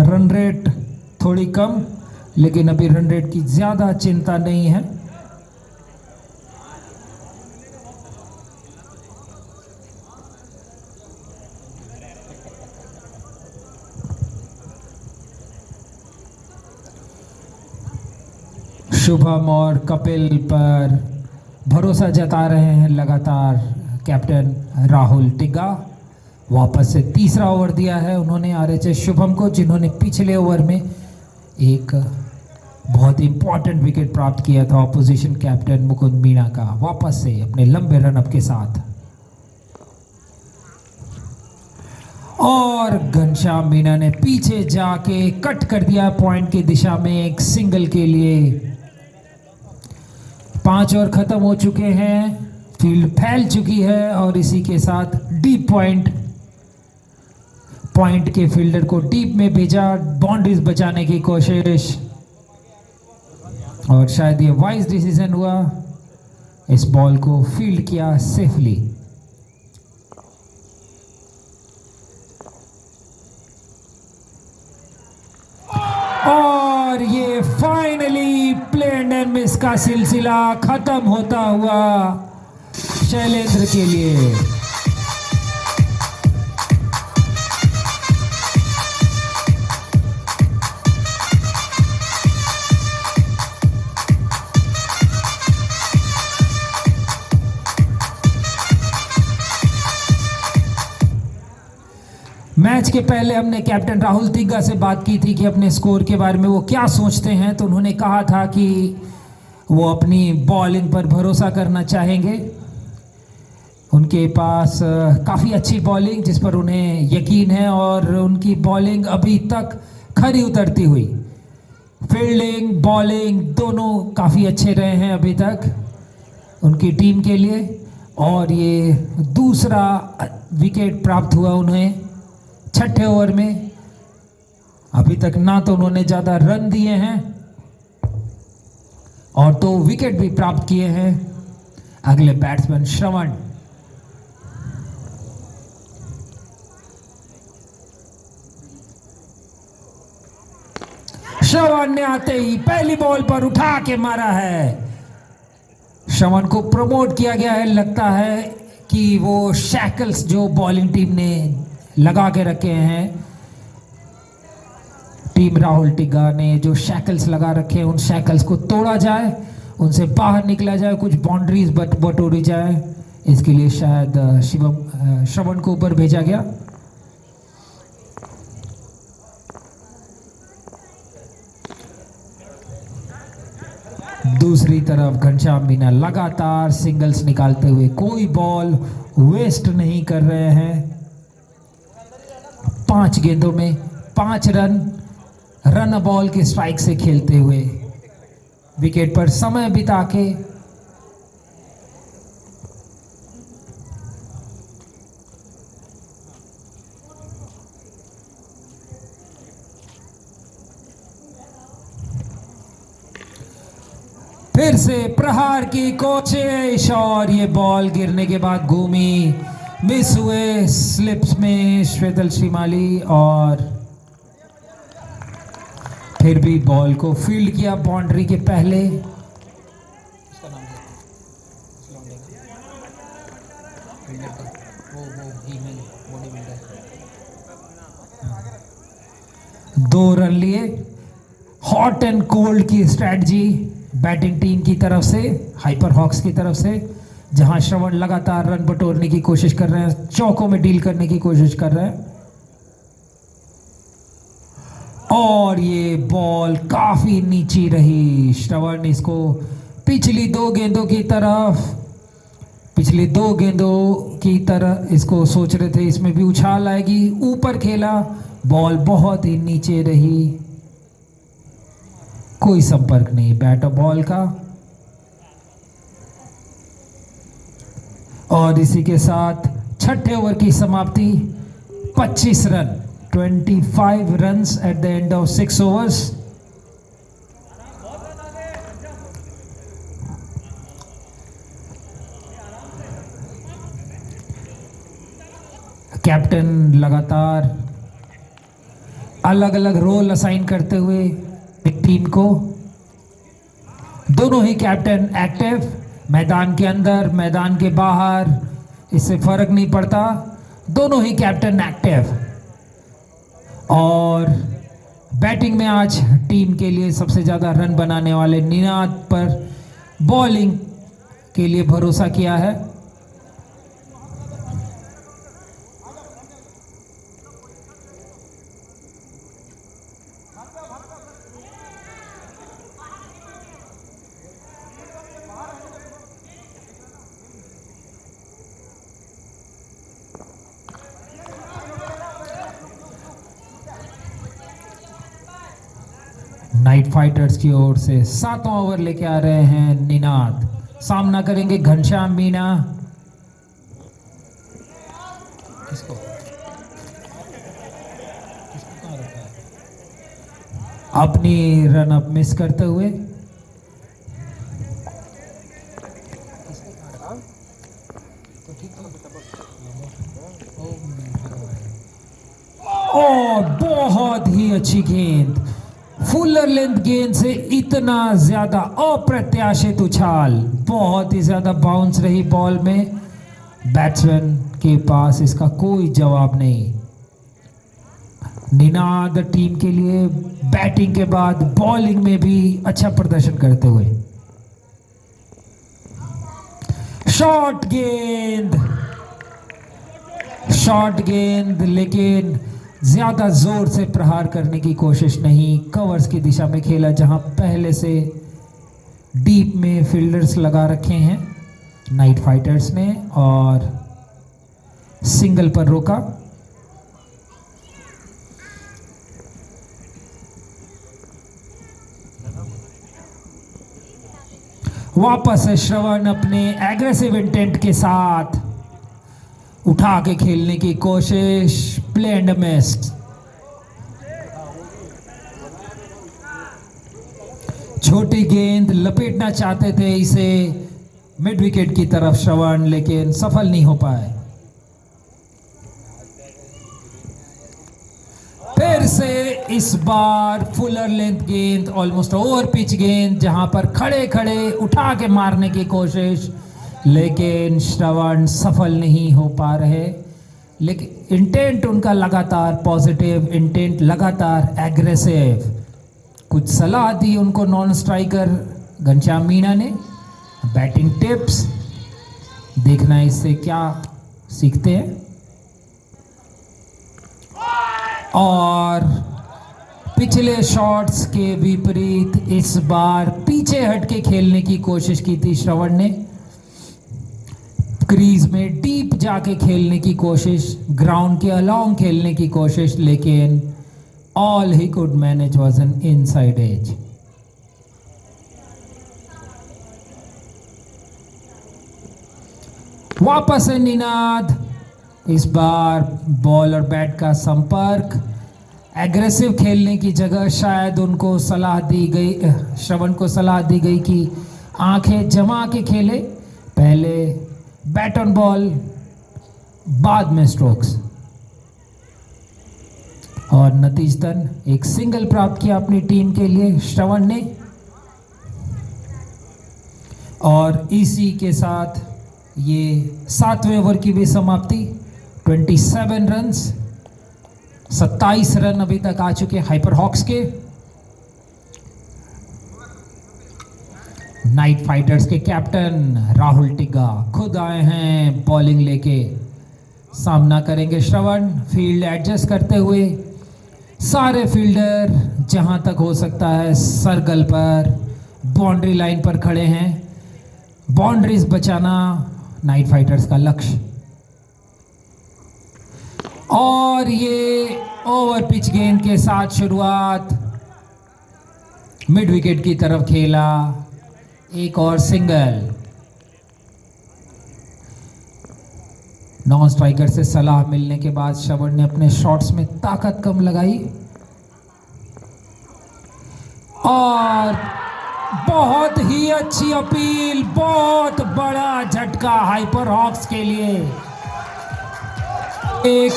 रन रेट थोड़ी कम, लेकिन अभी रन रेट की ज्यादा चिंता नहीं है। शुभम और कपिल पर भरोसा जता रहे हैं लगातार कैप्टन राहुल टिग्गा। वापस से तीसरा ओवर दिया है उन्होंने आरएचएस शुभम को, जिन्होंने पिछले ओवर में एक बहुत इंपॉर्टेंट विकेट प्राप्त किया था ऑपोजिशन कैप्टन मुकुंद मीणा का, वापस से अपने लंबे रनअप के साथ। और घनश्याम मीणा ने पीछे जाके कट कर दिया पॉइंट की दिशा में एक सिंगल के लिए। 5 ओवर खत्म हो चुके हैं, फील्ड फैल चुकी है और इसी के साथ डीप पॉइंट के फील्डर को डीप में भेजा, बाउंड्रीज बचाने की कोशिश, और शायद ये वाइज डिसीजन हुआ। इस बॉल को फील्ड किया सेफली। और ये फाइनली प्लेन एंड मिस का सिलसिला खत्म होता हुआ शैलेंद्र के लिए। मैच के पहले हमने कैप्टन राहुल टिग्गा से बात की थी कि अपने स्कोर के बारे में वो क्या सोचते हैं, तो उन्होंने कहा था कि वो अपनी बॉलिंग पर भरोसा करना चाहेंगे। उनके पास काफ़ी अच्छी बॉलिंग जिस पर उन्हें यकीन है, और उनकी बॉलिंग अभी तक खरी उतरती हुई। फील्डिंग बॉलिंग दोनों काफ़ी अच्छे रहे हैं अभी तक उनकी टीम के लिए। और ये दूसरा विकेट प्राप्त हुआ उन्हें 6ठे ओवर में। अभी तक ना तो उन्होंने ज़्यादा रन दिए हैं और 2 विकेट भी प्राप्त किए हैं। अगले बैट्समैन श्रवण। श्रवण ने आते ही पहली बॉल पर उठा के मारा है। श्रवण को प्रमोट किया गया है, लगता है कि वो शैकल्स जो बॉलिंग टीम ने लगा के रखे हैं, टीम राहुल टिग्गा ने जो शैकल्स लगा रखे हैं, उन शैकल्स को तोड़ा जाए, उनसे बाहर निकला जाए, कुछ बाउंड्रीज बटोरी जाए। इसके लिए शायद श्रवण को ऊपर भेजा गया। दूसरी तरफ घनश्याम मीणा लगातार सिंगल्स निकालते हुए कोई बॉल वेस्ट नहीं कर रहे हैं। 5 गेंदों में 5 रन बॉल के स्ट्राइक से खेलते हुए विकेट पर समय बिता के फिर से प्रहार की कोशिश, और ये बॉल गिरने के बाद घूमी, मिस हुए स्लिप्स में श्वेतल श्रीमाली, और फिर भी बॉल को फील्ड किया बाउंड्री के पहले। उसका नाम है फील्डर का, वो फीमेल बॉडी बिल्डर। 2 रन लिए। हॉट एंड कोल्ड की स्ट्रेटजी बैटिंग टीम की तरफ से, हाइपर हॉक्स की तरफ से, जहां श्रवण लगातार रन बटोरने की कोशिश कर रहे हैं, चौकों में डील करने की कोशिश कर रहे हैं। और ये बॉल काफी नीची रही। श्रवण इसको पिछली 2 गेंदों की तरह इसको सोच रहे थे, इसमें भी उछाल आएगी, ऊपर खेला, बॉल बहुत ही नीचे रही, कोई संपर्क नहीं बैट और बॉल का। और इसी के साथ 6ठे ओवर की समाप्ति। 25 run, 25 runs at the end of 6 overs। Captain लगातार अलग अलग रोल असाइन करते हुए एक टीम को, दोनों ही कैप्टन एक्टिव, मैदान के अंदर मैदान के बाहर इससे फर्क नहीं पड़ता, दोनों ही कैप्टन एक्टिव। और बैटिंग में आज टीम के लिए सबसे ज़्यादा रन बनाने वाले निनाद पर बॉलिंग के लिए भरोसा किया है। नाइट फाइटर्स की ओर से 7वां ओवर लेके आ रहे हैं निनाद, सामना करेंगे घनश्याम मीणा। किसको कहाँ रखा है? अपनी रन अप मिस करते हुए और बहुत ही अच्छी गेंद, फुलर लेंथ गेंद से इतना ज्यादा अप्रत्याशित उछाल, बहुत ही ज्यादा बाउंस रही बॉल में, बैट्समैन के पास इसका कोई जवाब नहीं। निनाद टीम के लिए बैटिंग के बाद बॉलिंग में भी अच्छा प्रदर्शन करते हुए, शॉर्ट गेंद लेकिन ज्यादा जोर से प्रहार करने की कोशिश नहीं, कवर्स की दिशा में खेला जहां पहले से डीप में फील्डर्स लगा रखे हैं नाइट फाइटर्स ने, और सिंगल पर रोका। वापस से श्रवण अपने एग्रेसिव इंटेंट के साथ उठा के खेलने की कोशिश, प्ले एंड मिस्ड। छोटी गेंद लपेटना चाहते थे इसे मिड विकेट की तरफ श्रवण, लेकिन सफल नहीं हो पाए। फिर से इस बार फुलर लेंथ गेंद, ऑलमोस्ट ओवर पिच गेंद, जहां पर खड़े खड़े उठा के मारने की कोशिश, लेकिन श्रवण सफल नहीं हो पा रहे। लेकिन इंटेंट उनका लगातार पॉजिटिव, इंटेंट लगातार एग्रेसिव। कुछ सलाह दी उनको नॉन स्ट्राइकर घनश्याम मीणा ने, बैटिंग टिप्स, देखना इससे क्या सीखते हैं। और पिछले शॉट्स के विपरीत इस बार पीछे हट के खेलने की कोशिश की थी श्रवण ने, क्रीज में डीप जाके खेलने की कोशिश, ग्राउंड के अलोंग खेलने की कोशिश, लेकिन all he could manage was an inside edge. वापस है निनाद, इस बार बॉल और बैट का संपर्क, एग्रेसिव खेलने की जगह शायद उनको सलाह दी गई, श्रवण को सलाह दी गई कि आंखें जमा के खेले, पहले बैट ऑन बॉल बाद में स्ट्रोक्स। और नतीजतन एक सिंगल प्राप्त किया अपनी टीम के लिए श्रवण ने, और इसी के साथ ये 7वें ओवर की भी समाप्ति। 27 रन्स, 27 रन अभी तक आ चुके हाइपर हॉक्स के। नाइट फाइटर्स के कैप्टन राहुल टिग्गा खुद आए हैं बॉलिंग लेके, सामना करेंगे श्रवण। फील्ड एडजस्ट करते हुए सारे फील्डर जहां तक हो सकता है सर्कल पर, बाउंड्री लाइन पर खड़े हैं। बाउंड्रीज बचाना नाइट फाइटर्स का लक्ष्य। और ये ओवर पिच गेंद के साथ शुरुआत, मिड विकेट की तरफ खेला, एक और सिंगल। नॉन स्ट्राइकर से सलाह मिलने के बाद श्रवण ने अपने शॉट्स में ताकत कम लगाई, और बहुत ही अच्छी अपील, बहुत बड़ा झटका हाइपर हॉक्स के लिए। एक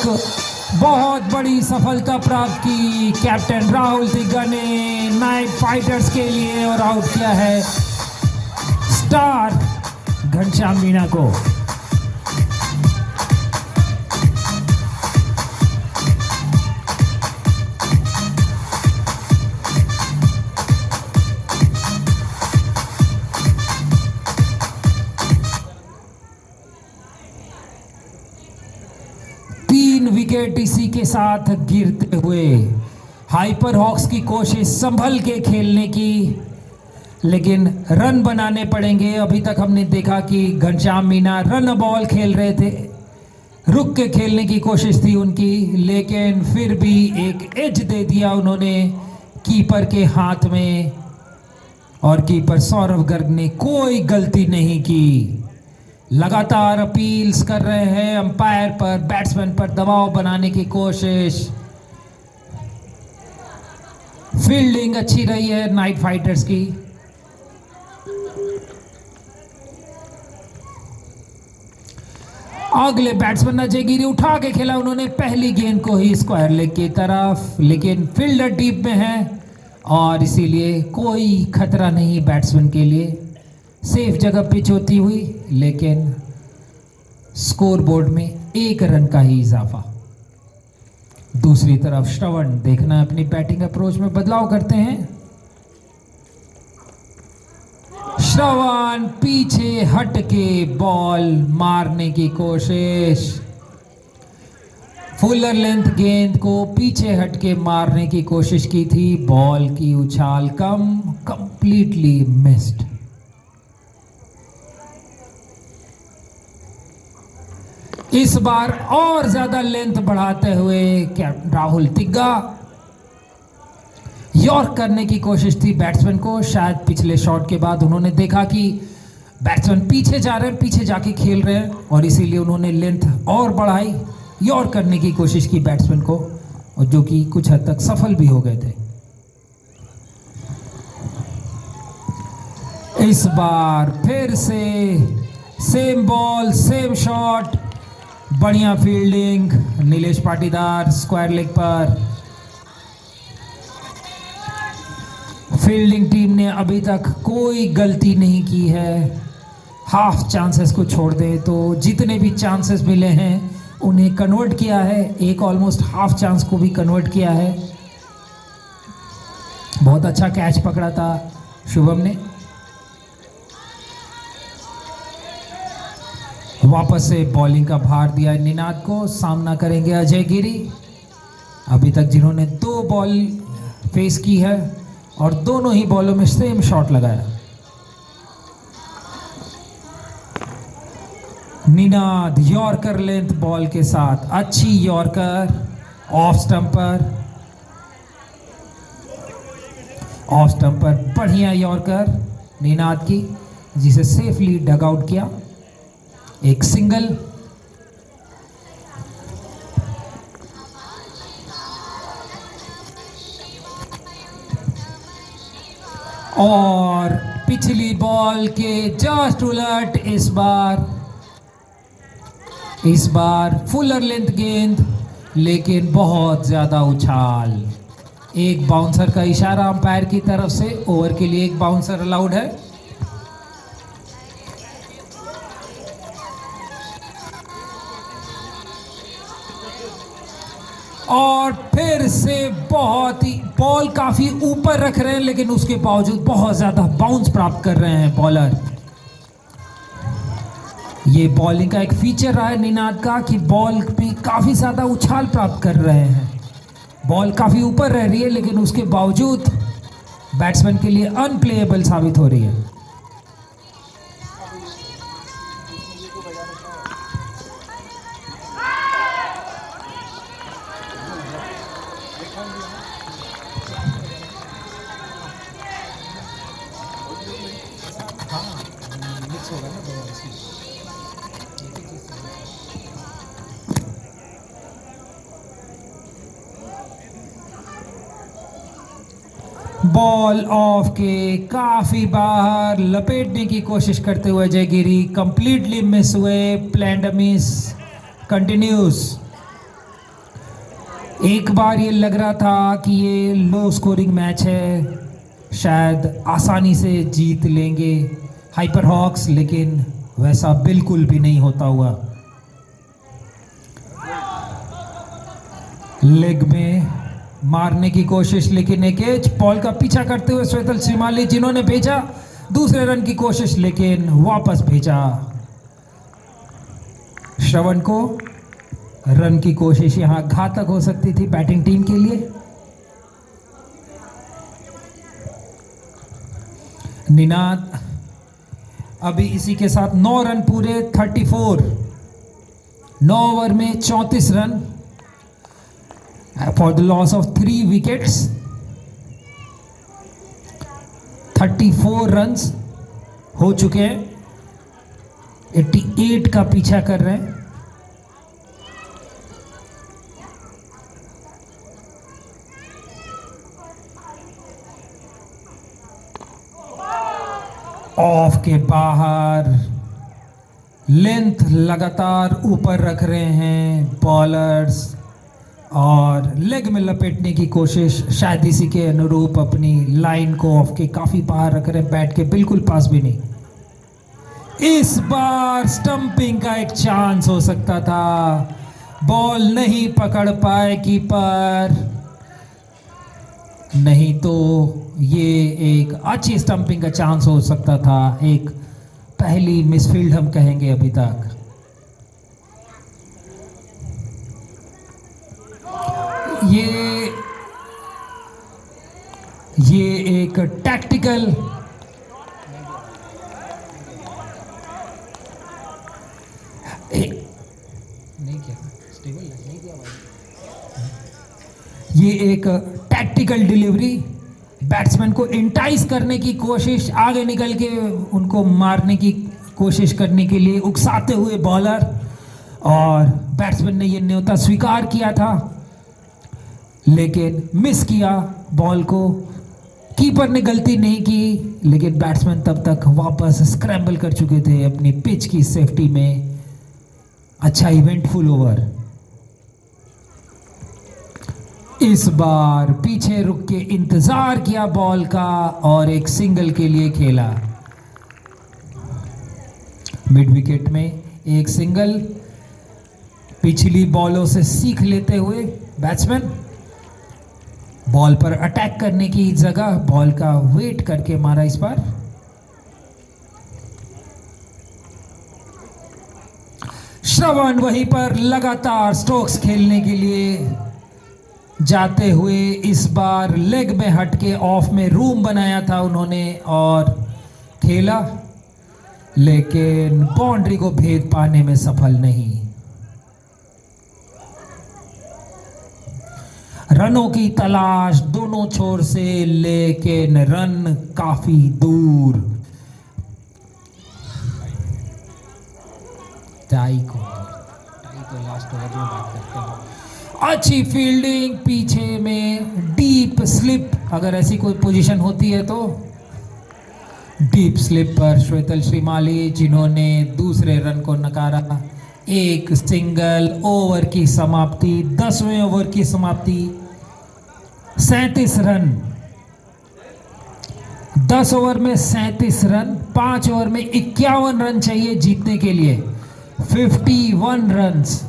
बहुत बड़ी सफलता प्राप्त की कैप्टन राहुल तिग्गा ने नाइट फाइटर्स के लिए और आउट किया है स्टार घनश्याम मीणा को। विकेट इसी के साथ गिरते हुए हाइपर हॉक्स की कोशिश संभल के खेलने की, लेकिन रन बनाने पड़ेंगे। अभी तक हमने देखा कि घनश्याम मीणा रन बॉल खेल रहे थे, रुक के खेलने की कोशिश थी उनकी, लेकिन फिर भी एक एज दे दिया उन्होंने कीपर के हाथ में, और कीपर सौरव गर्ग ने कोई गलती नहीं की। लगातार अपील्स कर रहे हैं अंपायर पर, बैट्समैन पर दबाव बनाने की कोशिश। फील्डिंग अच्छी रही है नाइट फाइटर्स की। अगले बैट्समैन अजय गिरी उठा के खेला उन्होंने पहली गेंद को ही स्क्वायर लेग की तरफ, लेकिन फील्डर डीप में है और इसीलिए कोई खतरा नहीं बैट्समैन के लिए। सेफ जगह पिच होती हुई, लेकिन स्कोरबोर्ड में 1 रन का ही इजाफा। दूसरी तरफ श्रवण देखना अपनी बैटिंग अप्रोच में बदलाव करते हैं। श्रवण पीछे हट के बॉल मारने की कोशिश, फुलर लेंथ गेंद को पीछे हट के मारने की कोशिश की थी। बॉल की उछाल कम, कंप्लीटली मिस्ड। इस बार और ज्यादा लेंथ बढ़ाते हुए राहुल तिग्गा, यॉर्क करने की कोशिश थी बैट्समैन को। शायद पिछले शॉट के बाद उन्होंने देखा कि बैट्समैन पीछे जा रहे हैं, पीछे जाके खेल रहे हैं, और इसीलिए उन्होंने लेंथ और बढ़ाई, यॉर्क करने की कोशिश की बैट्समैन को, और जो कि कुछ हद तक सफल भी हो गए थे। इस बार फिर से सेम बॉल सेम शॉट, बढ़िया fielding Nilesh Patidar square leg पर। फील्डिंग टीम ने अभी तक कोई गलती नहीं की है। हाफ चांसेस को छोड़ दें तो जितने भी चांसेस मिले हैं उन्हें कन्वर्ट किया है, एक ऑलमोस्ट हाफ चांस को भी कन्वर्ट किया है। बहुत अच्छा कैच पकड़ा था शुभम ने। वापस से बॉलिंग का भार दिया निनाद को, सामना करेंगे अजय गिरी। अभी तक जिन्होंने 2 बॉल फेस की है और दोनों ही बॉलों में सेम शॉट लगाया। निनाद यॉर्कर लेंथ बॉल के साथ, अच्छी yorker of stumper, of stumper बढ़िया यॉर्कर निनाद की, जिसे सेफली डग आउट किया। एक सिंगल। और पिछली बॉल के जस्ट उलट इस बार फुलर लेंथ गेंद, लेकिन बहुत ज्यादा उछाल। एक बाउंसर का इशारा अंपायर की तरफ से, ओवर के लिए एक बाउंसर अलाउड है। और फिर से बहुत ही बॉल काफी ऊपर रख रहे हैं, लेकिन उसके बावजूद बहुत ज्यादा बाउंस प्राप्त कर रहे हैं बॉलर। ये बॉलिंग का एक फीचर रहा है निनाद का कि बॉल में काफी ज्यादा उछाल प्राप्त कर रहे हैं। बॉल काफी ऊपर रह रही है, लेकिन उसके बावजूद बैट्समैन के लिए अनप्लेएबल साबित हो रही है। बॉल ऑफ के काफी बाहर लपेटने की कोशिश करते हुए अजय गिरी कंप्लीटली मिस हुए। Planned miss continuous. एक बार ये लग रहा था कि ये लो स्कोरिंग मैच है, शायद आसानी से जीत लेंगे हाइपर हॉक्स, लेकिन वैसा बिल्कुल भी नहीं होता हुआ। लेग में मारने की कोशिश, लेकिन एक एज बॉल का पीछा करते हुए श्वेतल श्रीमाली, जिन्होंने भेजा दूसरे रन की कोशिश, लेकिन वापस भेजा श्रवण को। रन की कोशिश यहां घातक हो सकती थी बैटिंग टीम के लिए। निनाद अभी इसी के साथ 9 रन पूरे, 34, 9 ओवर में 34 run for the loss of 3 wickets. 34 runs हो चुके हैं, 88 का पीछा कर रहे हैं। ऑफ के बाहर, लेंथ लगातार ऊपर रख रहे हैं बॉलर्स और लेग में लपेटने की कोशिश, शायद इसी के अनुरूप अपनी लाइन को ऑफ के काफी बाहर रख रहे हैं, बैट के बिल्कुल पास भी नहीं। इस बार स्टंपिंग का एक चांस हो सकता था, बॉल नहीं पकड़ पाए कीपर, नहीं तो ये एक अच्छी स्टंपिंग का चांस हो सकता था। एक पहली मिसफील्ड हम कहेंगे अभी तक। ये एक टैक्टिकल नहीं किया, स्टेबल नहीं किया भाई। ये एक टैक्टिकल डिलीवरी, बैट्समैन को इंटाइस करने की कोशिश, आगे निकल के उनको मारने की कोशिश करने के लिए उकसाते हुए बॉलर, और बैट्समैन ने ये न्योता स्वीकार किया था लेकिन मिस किया बॉल को। कीपर ने गलती नहीं की, लेकिन बैट्समैन तब तक वापस स्क्रैम्बल कर चुके थे अपनी पिच की सेफ्टी में। अच्छा इवेंटफुल ओवर। इस बार पीछे रुक के इंतजार किया बॉल का और एक सिंगल के लिए खेला। मिड विकेट में एक सिंगल, पिछली बॉलों से सीख लेते हुए बैट्समैन बॉल पर अटैक करने की जगह बॉल का वेट करके मारा इस बार। श्रवण वहीं पर लगातार स्ट्रोक्स खेलने के लिए जाते हुए, इस बार लेग में हटके ऑफ में रूम बनाया था उन्होंने और खेला, लेकिन बाउंड्री को भेद पाने में सफल नहीं। रनों की तलाश दोनों छोर से, लेकिन रन काफी दूर। टाई को लास्ट ओवर में बात करते हैं। अच्छी फील्डिंग, पीछे में डीप स्लिप, अगर ऐसी कोई पोजीशन होती है तो डीप स्लिप पर श्वेतल श्रीमाली, जिन्होंने दूसरे रन को नकारा। एक सिंगल, ओवर की समाप्ति, 10वें ओवर की समाप्ति, 37 रन। 10 ओवर में 37 रन, 5 ओवर में 51 रन चाहिए जीतने के लिए, 51 रन्स।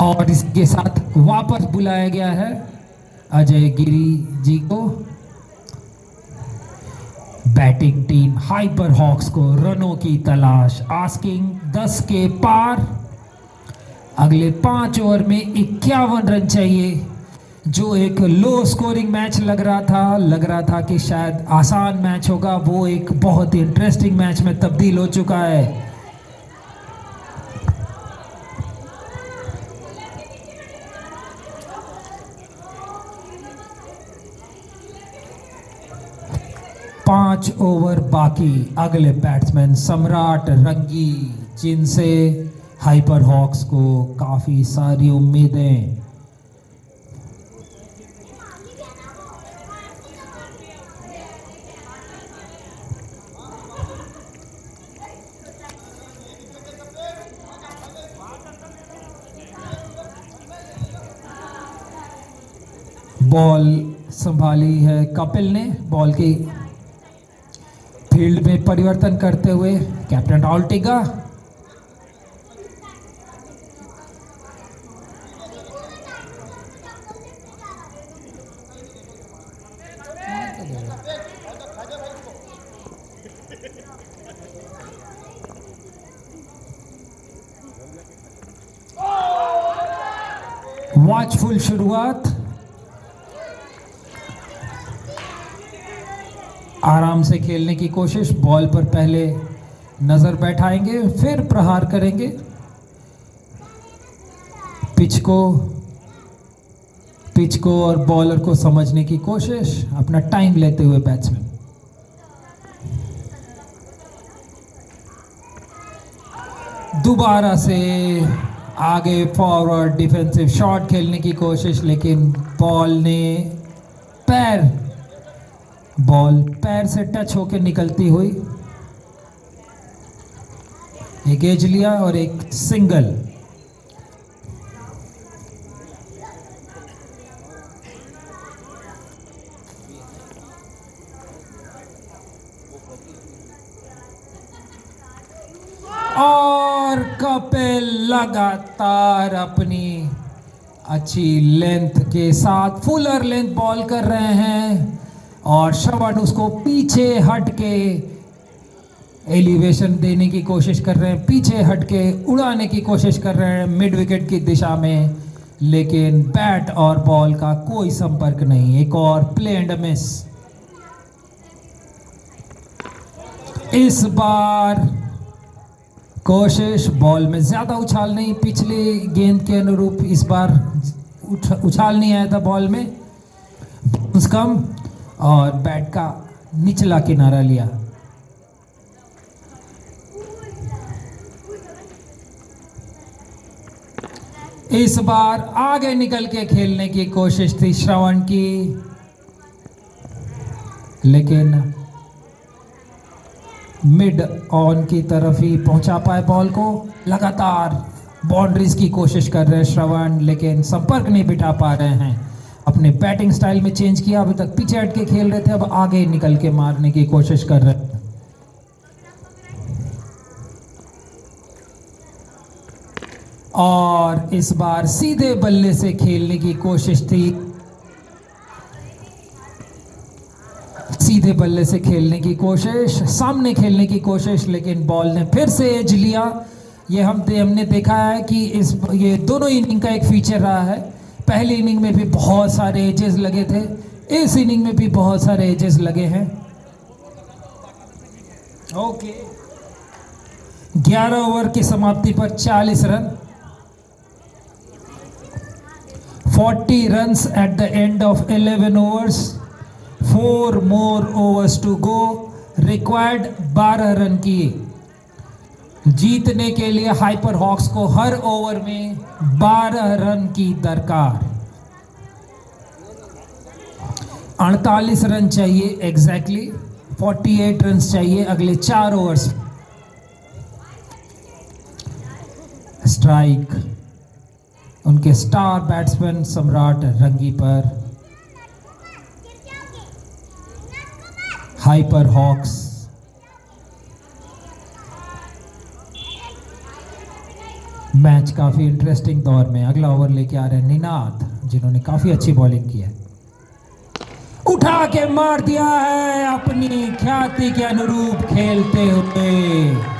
और इसके साथ वापस बुलाया गया है अजय गिरी जी को। बैटिंग टीम हाइपर हॉक्स को रनों की तलाश, आस्किंग 10 के पार। अगले 5 ओवर में 51 रन चाहिए। जो एक लो स्कोरिंग मैच लग रहा था कि शायद आसान मैच होगा, वो एक बहुत ही इंटरेस्टिंग मैच में तब्दील हो चुका है। 5 ओवर बाकी। अगले बैट्समैन सम्राट रंगी, जिनसे हाइपर हॉक्स को काफी सारी उम्मीदें। बॉल संभाली है कपिल ने। बॉल की फील्ड में परिवर्तन करते हुए कैप्टन राहुल टिग्गा। वॉचफुल शुरुआत, आराम से खेलने की कोशिश। बॉल पर पहले नजर बैठाएंगे, फिर प्रहार करेंगे। पिच को और बॉलर को समझने की कोशिश, अपना टाइम लेते हुए बैट्समैन। दोबारा से आगे फॉरवर्ड डिफेंसिव शॉट खेलने की कोशिश, लेकिन बॉल पैर से टच होकर निकलती हुई। एक एज लिया और एक सिंगल। और कपिल लगातार अपनी अच्छी लेंथ के साथ फुलर लेंथ बॉल कर रहे हैं और श्रवण उसको पीछे हट के एलिवेशन देने की कोशिश कर रहे हैं, पीछे हट के उड़ाने की कोशिश कर रहे हैं मिड विकेट की दिशा में, लेकिन बैट और बॉल का कोई संपर्क नहीं। एक और प्ले एंड मिस। इस बार कोशिश, बॉल में ज्यादा उछाल नहीं, पिछली गेंद के अनुरूप इस बार उछाल नहीं आया था बॉल में, बाउंस कम और बैट का निचला किनारा लिया। इस बार आगे निकल के खेलने की कोशिश थी श्रवण की, लेकिन मिड ऑन की तरफ ही पहुंचा पाए बॉल को। लगातार बाउंड्रीज की कोशिश कर रहे हैं श्रवण, लेकिन संपर्क नहीं बिठा पा रहे हैं। अपने बैटिंग स्टाइल में चेंज किया, अभी तक पीछे हट के खेल रहे थे, अब आगे निकल के मारने की कोशिश कर रहे हैं। और इस बार सीधे बल्ले से खेलने की कोशिश थी, सीधे बल्ले से खेलने की कोशिश, सामने खेलने की कोशिश, लेकिन बॉल ने फिर से एज लिया। ये हमने देखा है कि ये दोनों इनिंग का एक फीचर रहा है। पहली इनिंग में भी बहुत सारे एजेस लगे थे, इस इनिंग में भी बहुत सारे एजेस लगे हैं। ओके, 11 ओवर की समाप्ति पर 40 run, 40 runs at the end of 11 overs, 4 more overs to go, required 12 run किए। जीतने के लिए हाइपर हॉक्स को हर ओवर में 12 रन की दरकार। 48 रन चाहिए एग्जैक्टली, 48 रन चाहिए अगले 4 ओवर्स। स्ट्राइक उनके स्टार बैट्समैन सम्राट रंगी पर। हाइपर हॉक्स मैच काफी इंटरेस्टिंग दौर में। अगला ओवर लेके आ रहे हैं निनाद, जिन्होंने काफी अच्छी बॉलिंग की है। उठा के मार दिया है अपनी ख्याति के अनुरूप खेलते हुए।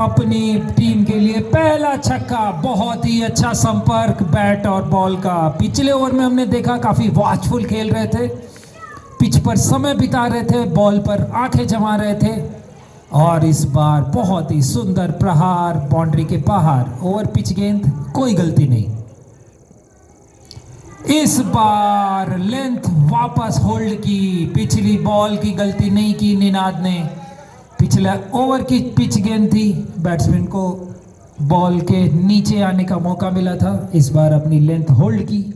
अपनी टीम के लिए पहला छक्का। बहुत ही अच्छा संपर्क बैट और बॉल का। पिछले ओवर में हमने देखा काफी वॉचफुल खेल रहे थे, पिच पर समय बिता रहे थे, बॉल पर आंखें जमा रहे थे, और इस बार बहुत ही सुंदर प्रहार बाउंड्री के बाहर। ओवर पिच गेंद, कोई गलती नहीं। इस बार लेंथ वापस होल्ड की, पिछली बॉल की गलती नहीं की निनाद ने। पिछला ओवर की पिच गेंद थी, बैट्समैन को बॉल के नीचे आने का मौका मिला था, इस बार अपनी लेंथ होल्ड की।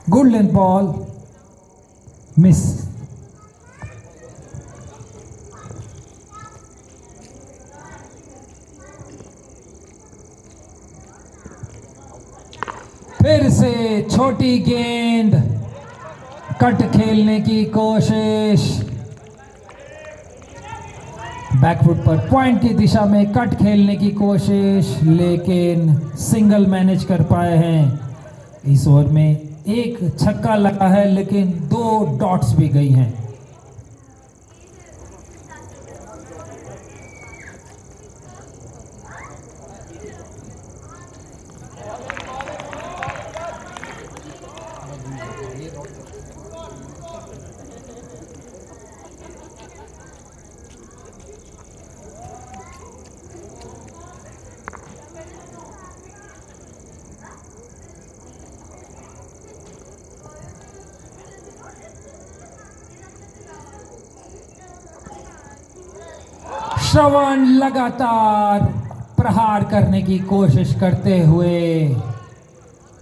Good length ball, miss. फिर से छोटी गेंद, कट खेलने की कोशिश, बैकफुट पर पॉइंट की दिशा में कट खेलने की कोशिश, लेकिन सिंगल मैनेज कर पाए हैं। इस ओवर में एक छक्का लगा है, लेकिन 2 डॉट्स भी गई हैं। श्रवण लगातार प्रहार करने की कोशिश करते हुए,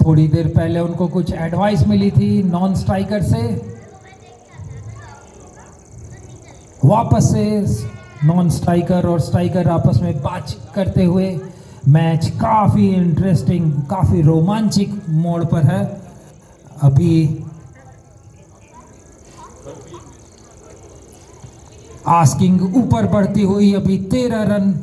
थोड़ी देर पहले उनको कुछ एडवाइस मिली थी नॉन स्ट्राइकर से, वापस से नॉन स्ट्राइकर और स्ट्राइकर आपस में बातचीत करते हुए मैच काफी इंटरेस्टिंग, काफी रोमांचक मोड़ पर है। अभी आस्किंग ऊपर बढ़ती हुई, अभी 13 रन।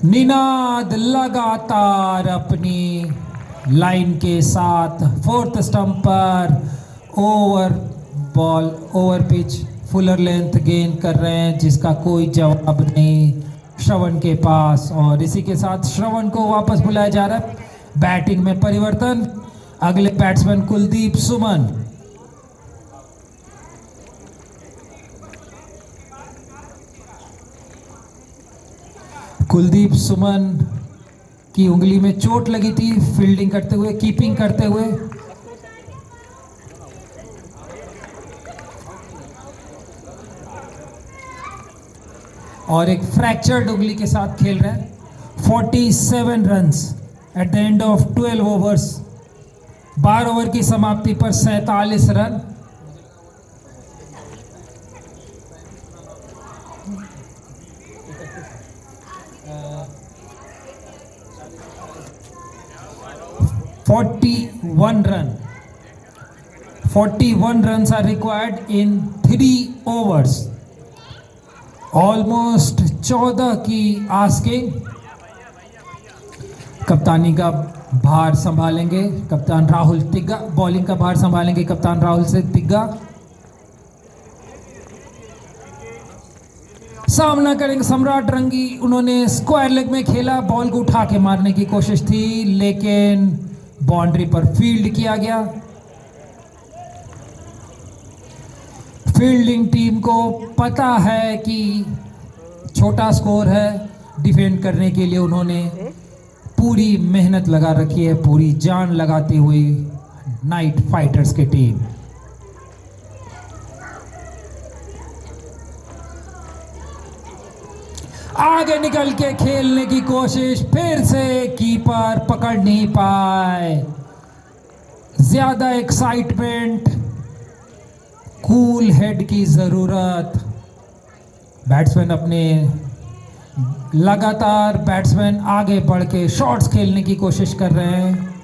निनाद लगातार अपनी लाइन के साथ 4th स्टंप पर over pitch Fuller length gain कर रहे हैं, जिसका कोई जवाब नहीं श्रवण के पास। और इसी के साथ श्रवण को वापस बुलाया जा रहा है। बैटिंग में परिवर्तन, अगले बैट्समैन कुलदीप सुमन। कुलदीप सुमन की उंगली में चोट लगी थी फील्डिंग करते हुए, कीपिंग करते हुए। और एक फ्रैक्चर्ड उंगली के साथ खेल रहे हैं। 47 runs at the end of 12 overs. 12 over की समाप्ति पर 47 run. Forty-one runs are required in 3 overs. Almost 14 की आस्किंग। कप्तानी का भार संभालेंगे कप्तान राहुल तिग्गा, बॉलिंग का भार संभालेंगे कप्तान राहुल से तिग्गा। सामना करेंगे सम्राट रंगी। उन्होंने स्क्वायर लेग में खेला, बॉल को उठा के मारने की कोशिश थी, लेकिन बाउंड्री पर फील्ड किया गया। फील्डिंग टीम को पता है कि छोटा स्कोर है, डिफेंड करने के लिए उन्होंने पूरी मेहनत लगा रखी है, पूरी जान लगाती हुई नाइट फाइटर्स की टीम। आगे निकल के खेलने की कोशिश, फिर से कीपर पकड़ नहीं पाए। ज्यादा एक्साइटमेंट, कूल हेड की जरूरत। बैट्समैन अपने लगातार बैट्समैन आगे बढ़ के शॉट्स खेलने की कोशिश कर रहे हैं।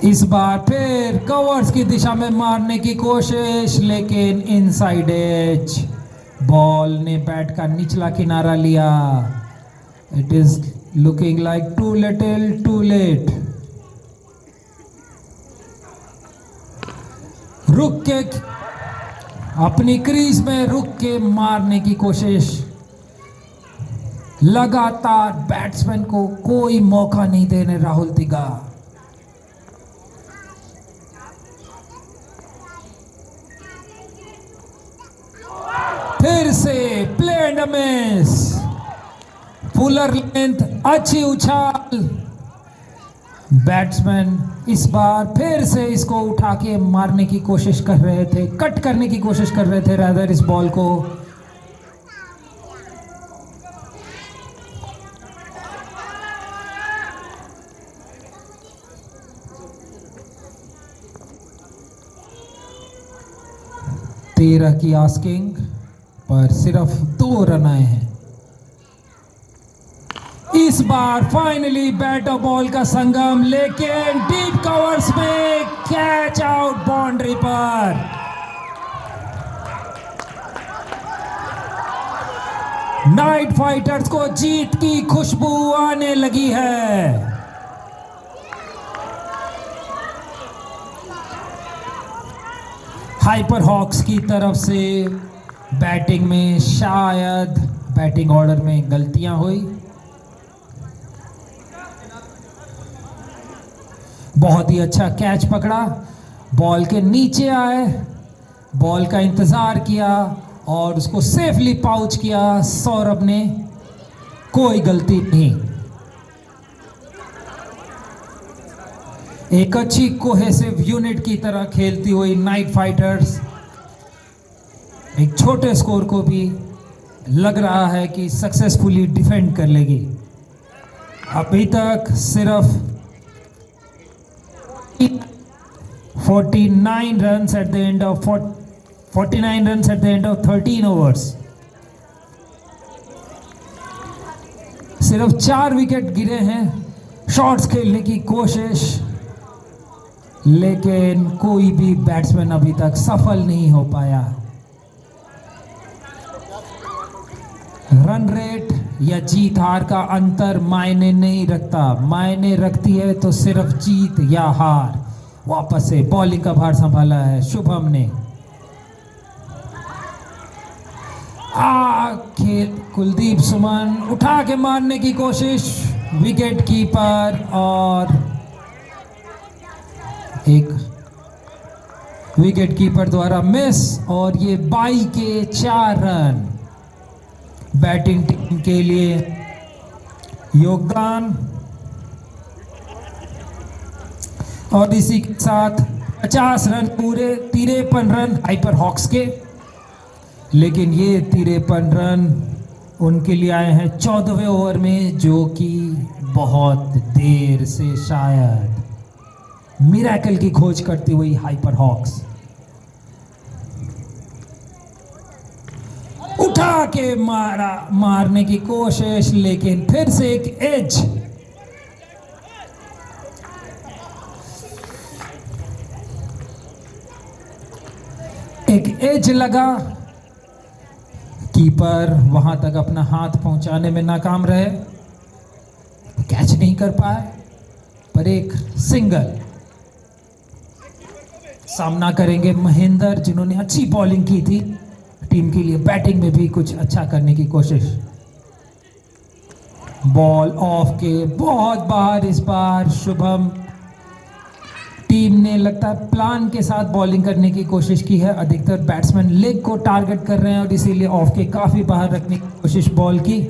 इस बार फिर कवर्स की दिशा में मारने की कोशिश, लेकिन इनसाइड एज। बॉल ने बैट का निचला किनारा लिया। It is looking like too little too late. रुक के अपनी क्रीज में रुक के मारने की कोशिश। लगातार बैट्समैन को कोई मौका नहीं देने राहुल तिग्गा। फिर से play and miss. Fuller length, अच्छी उछाल। बैट्समैन इस बार फिर से इसको उठा के मारने की कोशिश कर रहे थे, कट करने की कोशिश कर रहे थे रादर इस बॉल को। तेरह की आस्किंग पर सिर्फ 2 रन आए हैं। इस बार फाइनली बैट और बॉल का संगम, लेकिन डीप कवर्स में कैच आउट बाउंड्री पर। नाइट फाइटर्स को जीत की खुशबू आने लगी है। हाइपर हॉक्स की तरफ से बैटिंग में शायद बैटिंग ऑर्डर में गलतियां हुई। बहुत ही अच्छा कैच पकड़ा, बॉल के नीचे आए, बॉल का इंतजार किया और उसको सेफली पाउच किया सौरभ ने। कोई गलती नहीं। एक अच्छी कोहेसिव यूनिट की तरह खेलती हुई नाइट फाइटर्स एक छोटे स्कोर को भी लग रहा है कि सक्सेसफुली डिफेंड कर लेगी। अभी तक सिर्फ 49 runs at the end of 49 runs at the end of 13 overs। सिर्फ 4 विकेट गिरे हैं। शॉट्स खेलने की कोशिश, लेकिन कोई भी बैट्समैन अभी तक सफल नहीं हो पाया। रन रेट या जीत हार का अंतर मायने नहीं रखता, मायने रखती है तो सिर्फ जीत या हार। वापस से बॉलिंग का भार संभाला है शुभम ने। खेल कुलदीप सुमन उठा के मारने की कोशिश, विकेट कीपर और एक विकेट कीपर द्वारा मिस। और ये 22 के 4 रन बैटिंग टीम के लिए योगदान। और इसी के साथ 50 रन पूरे, 53 रन हाइपर हॉक्स के। लेकिन ये 53 रन उनके लिए आए हैं 14वें ओवर में, जो कि बहुत देर से शायद मिरेकल की खोज करती हुई हाइपर हॉक्स उठा के मारने की कोशिश, लेकिन फिर से एक एज। एक एज लगा, कीपर वहां तक अपना हाथ पहुंचाने में नाकाम रहे, कैच नहीं कर पाए, पर एक सिंगल। सामना करेंगे महेंद्र, जिन्होंने अच्छी बॉलिंग की थी, टीम के लिए बैटिंग में भी कुछ अच्छा करने की कोशिश। बॉल ऑफ के बहुत बाहर इस बार शुभम। टीम ने लगता है प्लान के साथ बॉलिंग करने की कोशिश की है। अधिकतर बैट्समैन लेग को टारगेट कर रहे हैं और इसीलिए ऑफ के काफी बाहर रखने की कोशिश बॉल की,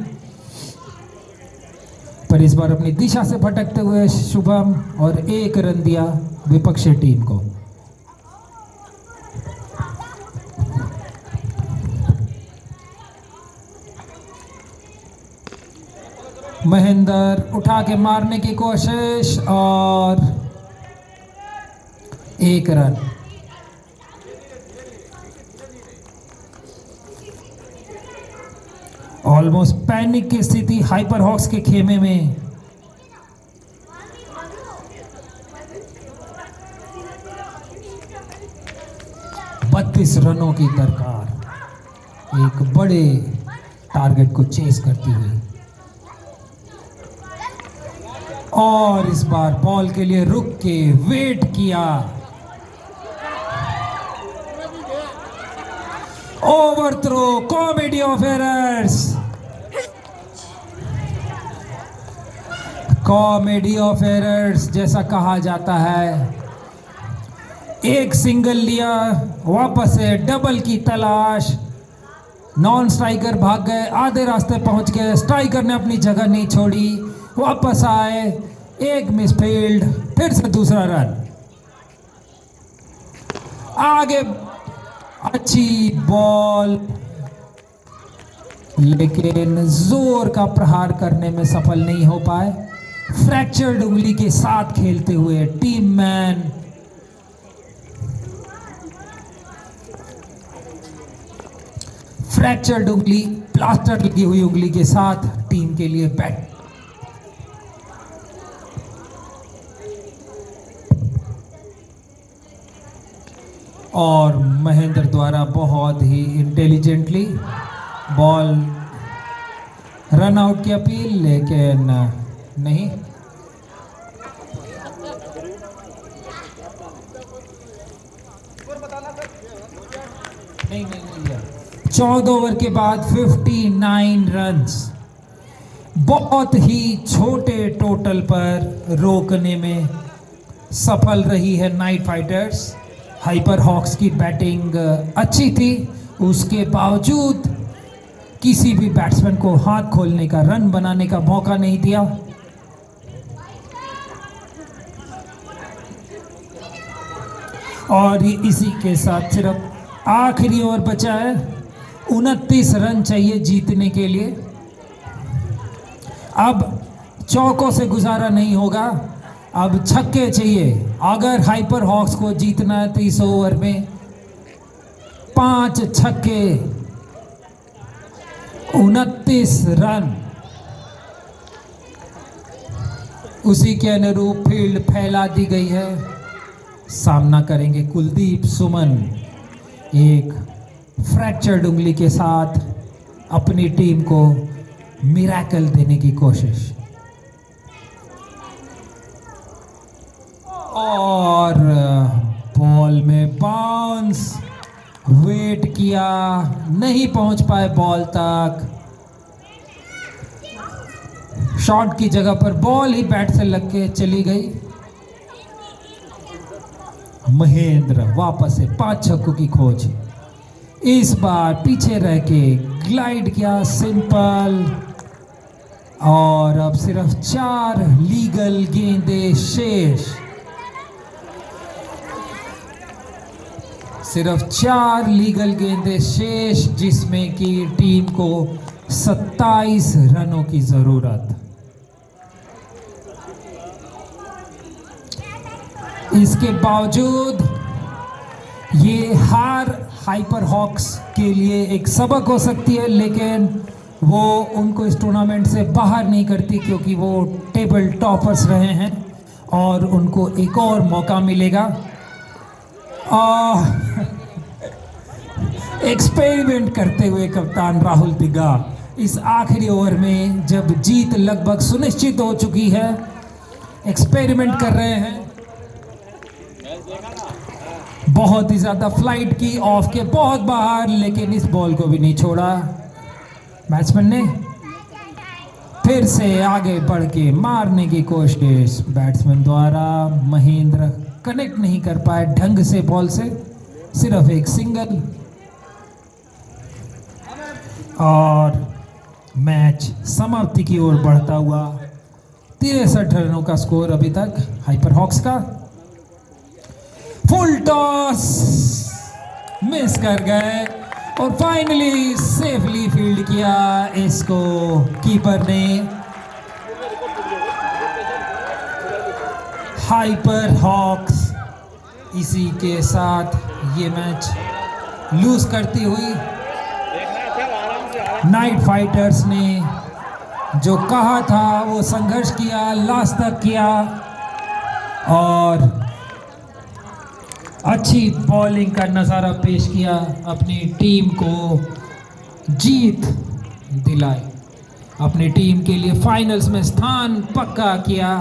पर इस बार अपनी दिशा से भटकते हुए शुभम और 1 रन दिया विपक्षी टीम को। महेंद्र उठा के मारने की कोशिश और 1 रन। ऑलमोस्ट पैनिक की स्थिति हाइपर हॉक्स के खेमे में। बत्तीस रनों की दरकार एक बड़े टारगेट को चेस करती हुई। और इस बार बॉल के लिए रुक के वेट किया। Overthrow, comedy of errors. Comedy of errors जैसा कहा जाता है। एक सिंगल लिया, वापस से डबल की तलाश। नॉन स्ट्राइकर भाग गए, आधे रास्ते पहुंच गए, स्ट्राइकर ने अपनी जगह नहीं छोड़ी, वापस आए, एक मिसफील्ड, फिर से दूसरा रन। आगे अच्छी बॉल, लेकिन जोर का प्रहार करने में सफल नहीं हो पाए। फ्रैक्चर्ड उंगली के साथ खेलते हुए टीम मैन फ्रैक्चर्ड उंगली, प्लास्टर लगी हुई उंगली के साथ टीम के लिए बैट। और महेंद्र द्वारा बहुत ही इंटेलिजेंटली बॉल रन आउट की अपील, लेकिन नहीं। नहीं 14 ओवर के बाद 59 रन्स, बहुत ही छोटे टोटल पर रोकने में सफल रही है नाइट फाइटर्स। हाइपर हॉक्स की बैटिंग अच्छी थी, उसके बावजूद किसी भी बैट्समैन को हाथ खोलने का, रन बनाने का मौका नहीं दिया। और इसी के साथ सिर्फ आखिरी ओवर बचा है, 29 रन चाहिए जीतने के लिए। अब चौकों से गुजारा नहीं होगा, अब छक्के चाहिए अगर हाइपर हॉक्स को जीतना है। 30 ओवर में 5 छक्के, 29 रन। उसी के अनुरूप फील्ड फैला दी गई है। सामना करेंगे कुलदीप सुमन, एक फ्रैक्चर्ड उंगली के साथ अपनी टीम को मिरेकल देने की कोशिश। और बॉल में बाउंस, वेट किया, नहीं पहुंच पाए बॉल तक। शॉट की जगह पर बॉल ही बैट से लग के चली गई। महेंद्र वापस से 5 छक्कों की खोज, इस बार पीछे रह के ग्लाइड किया सिंपल। और अब सिर्फ 4 लीगल गेंदें शेष, सिर्फ 4 लीगल गेंदें शेष, जिसमें कि टीम को 27 रनों की जरूरत। इसके बावजूद ये हार हाइपर हॉक्स के लिए एक सबक हो सकती है, लेकिन वो उनको इस टूर्नामेंट से बाहर नहीं करती, क्योंकि वो टेबल टॉपर्स रहे हैं और उनको एक और मौका मिलेगा। एक्सपेरिमेंट करते हुए कप्तान राहुल दिग्गा इस आखिरी ओवर में, जब जीत लगभग सुनिश्चित हो चुकी है, एक्सपेरिमेंट कर रहे हैं। बहुत ही ज्यादा फ्लाइट की, ऑफ के बहुत बाहर, लेकिन इस बॉल को भी नहीं छोड़ा बैट्समैन ने। फिर से आगे बढ़ के मारने की कोशिश बैट्समैन द्वारा, महेंद्र कनेक्ट नहीं कर पाए ढंग से बॉल से, सिर्फ एक सिंगल। और मैच समाप्ति की ओर बढ़ता हुआ 63 रनों का स्कोर अभी तक हाइपर हॉक्स का। फुल टॉस मिस कर गए और फाइनली सेफली फील्ड किया इसको कीपर ने। हाइपर हॉक्स इसी के साथ ये मैच लूज करती हुई, नाइट फाइटर्स ने जो कहा था वो संघर्ष किया, लास्ट तक किया और अच्छी बॉलिंग का नज़ारा पेश किया, अपनी टीम को जीत दिलाई, अपनी टीम के लिए फाइनल्स में स्थान पक्का किया।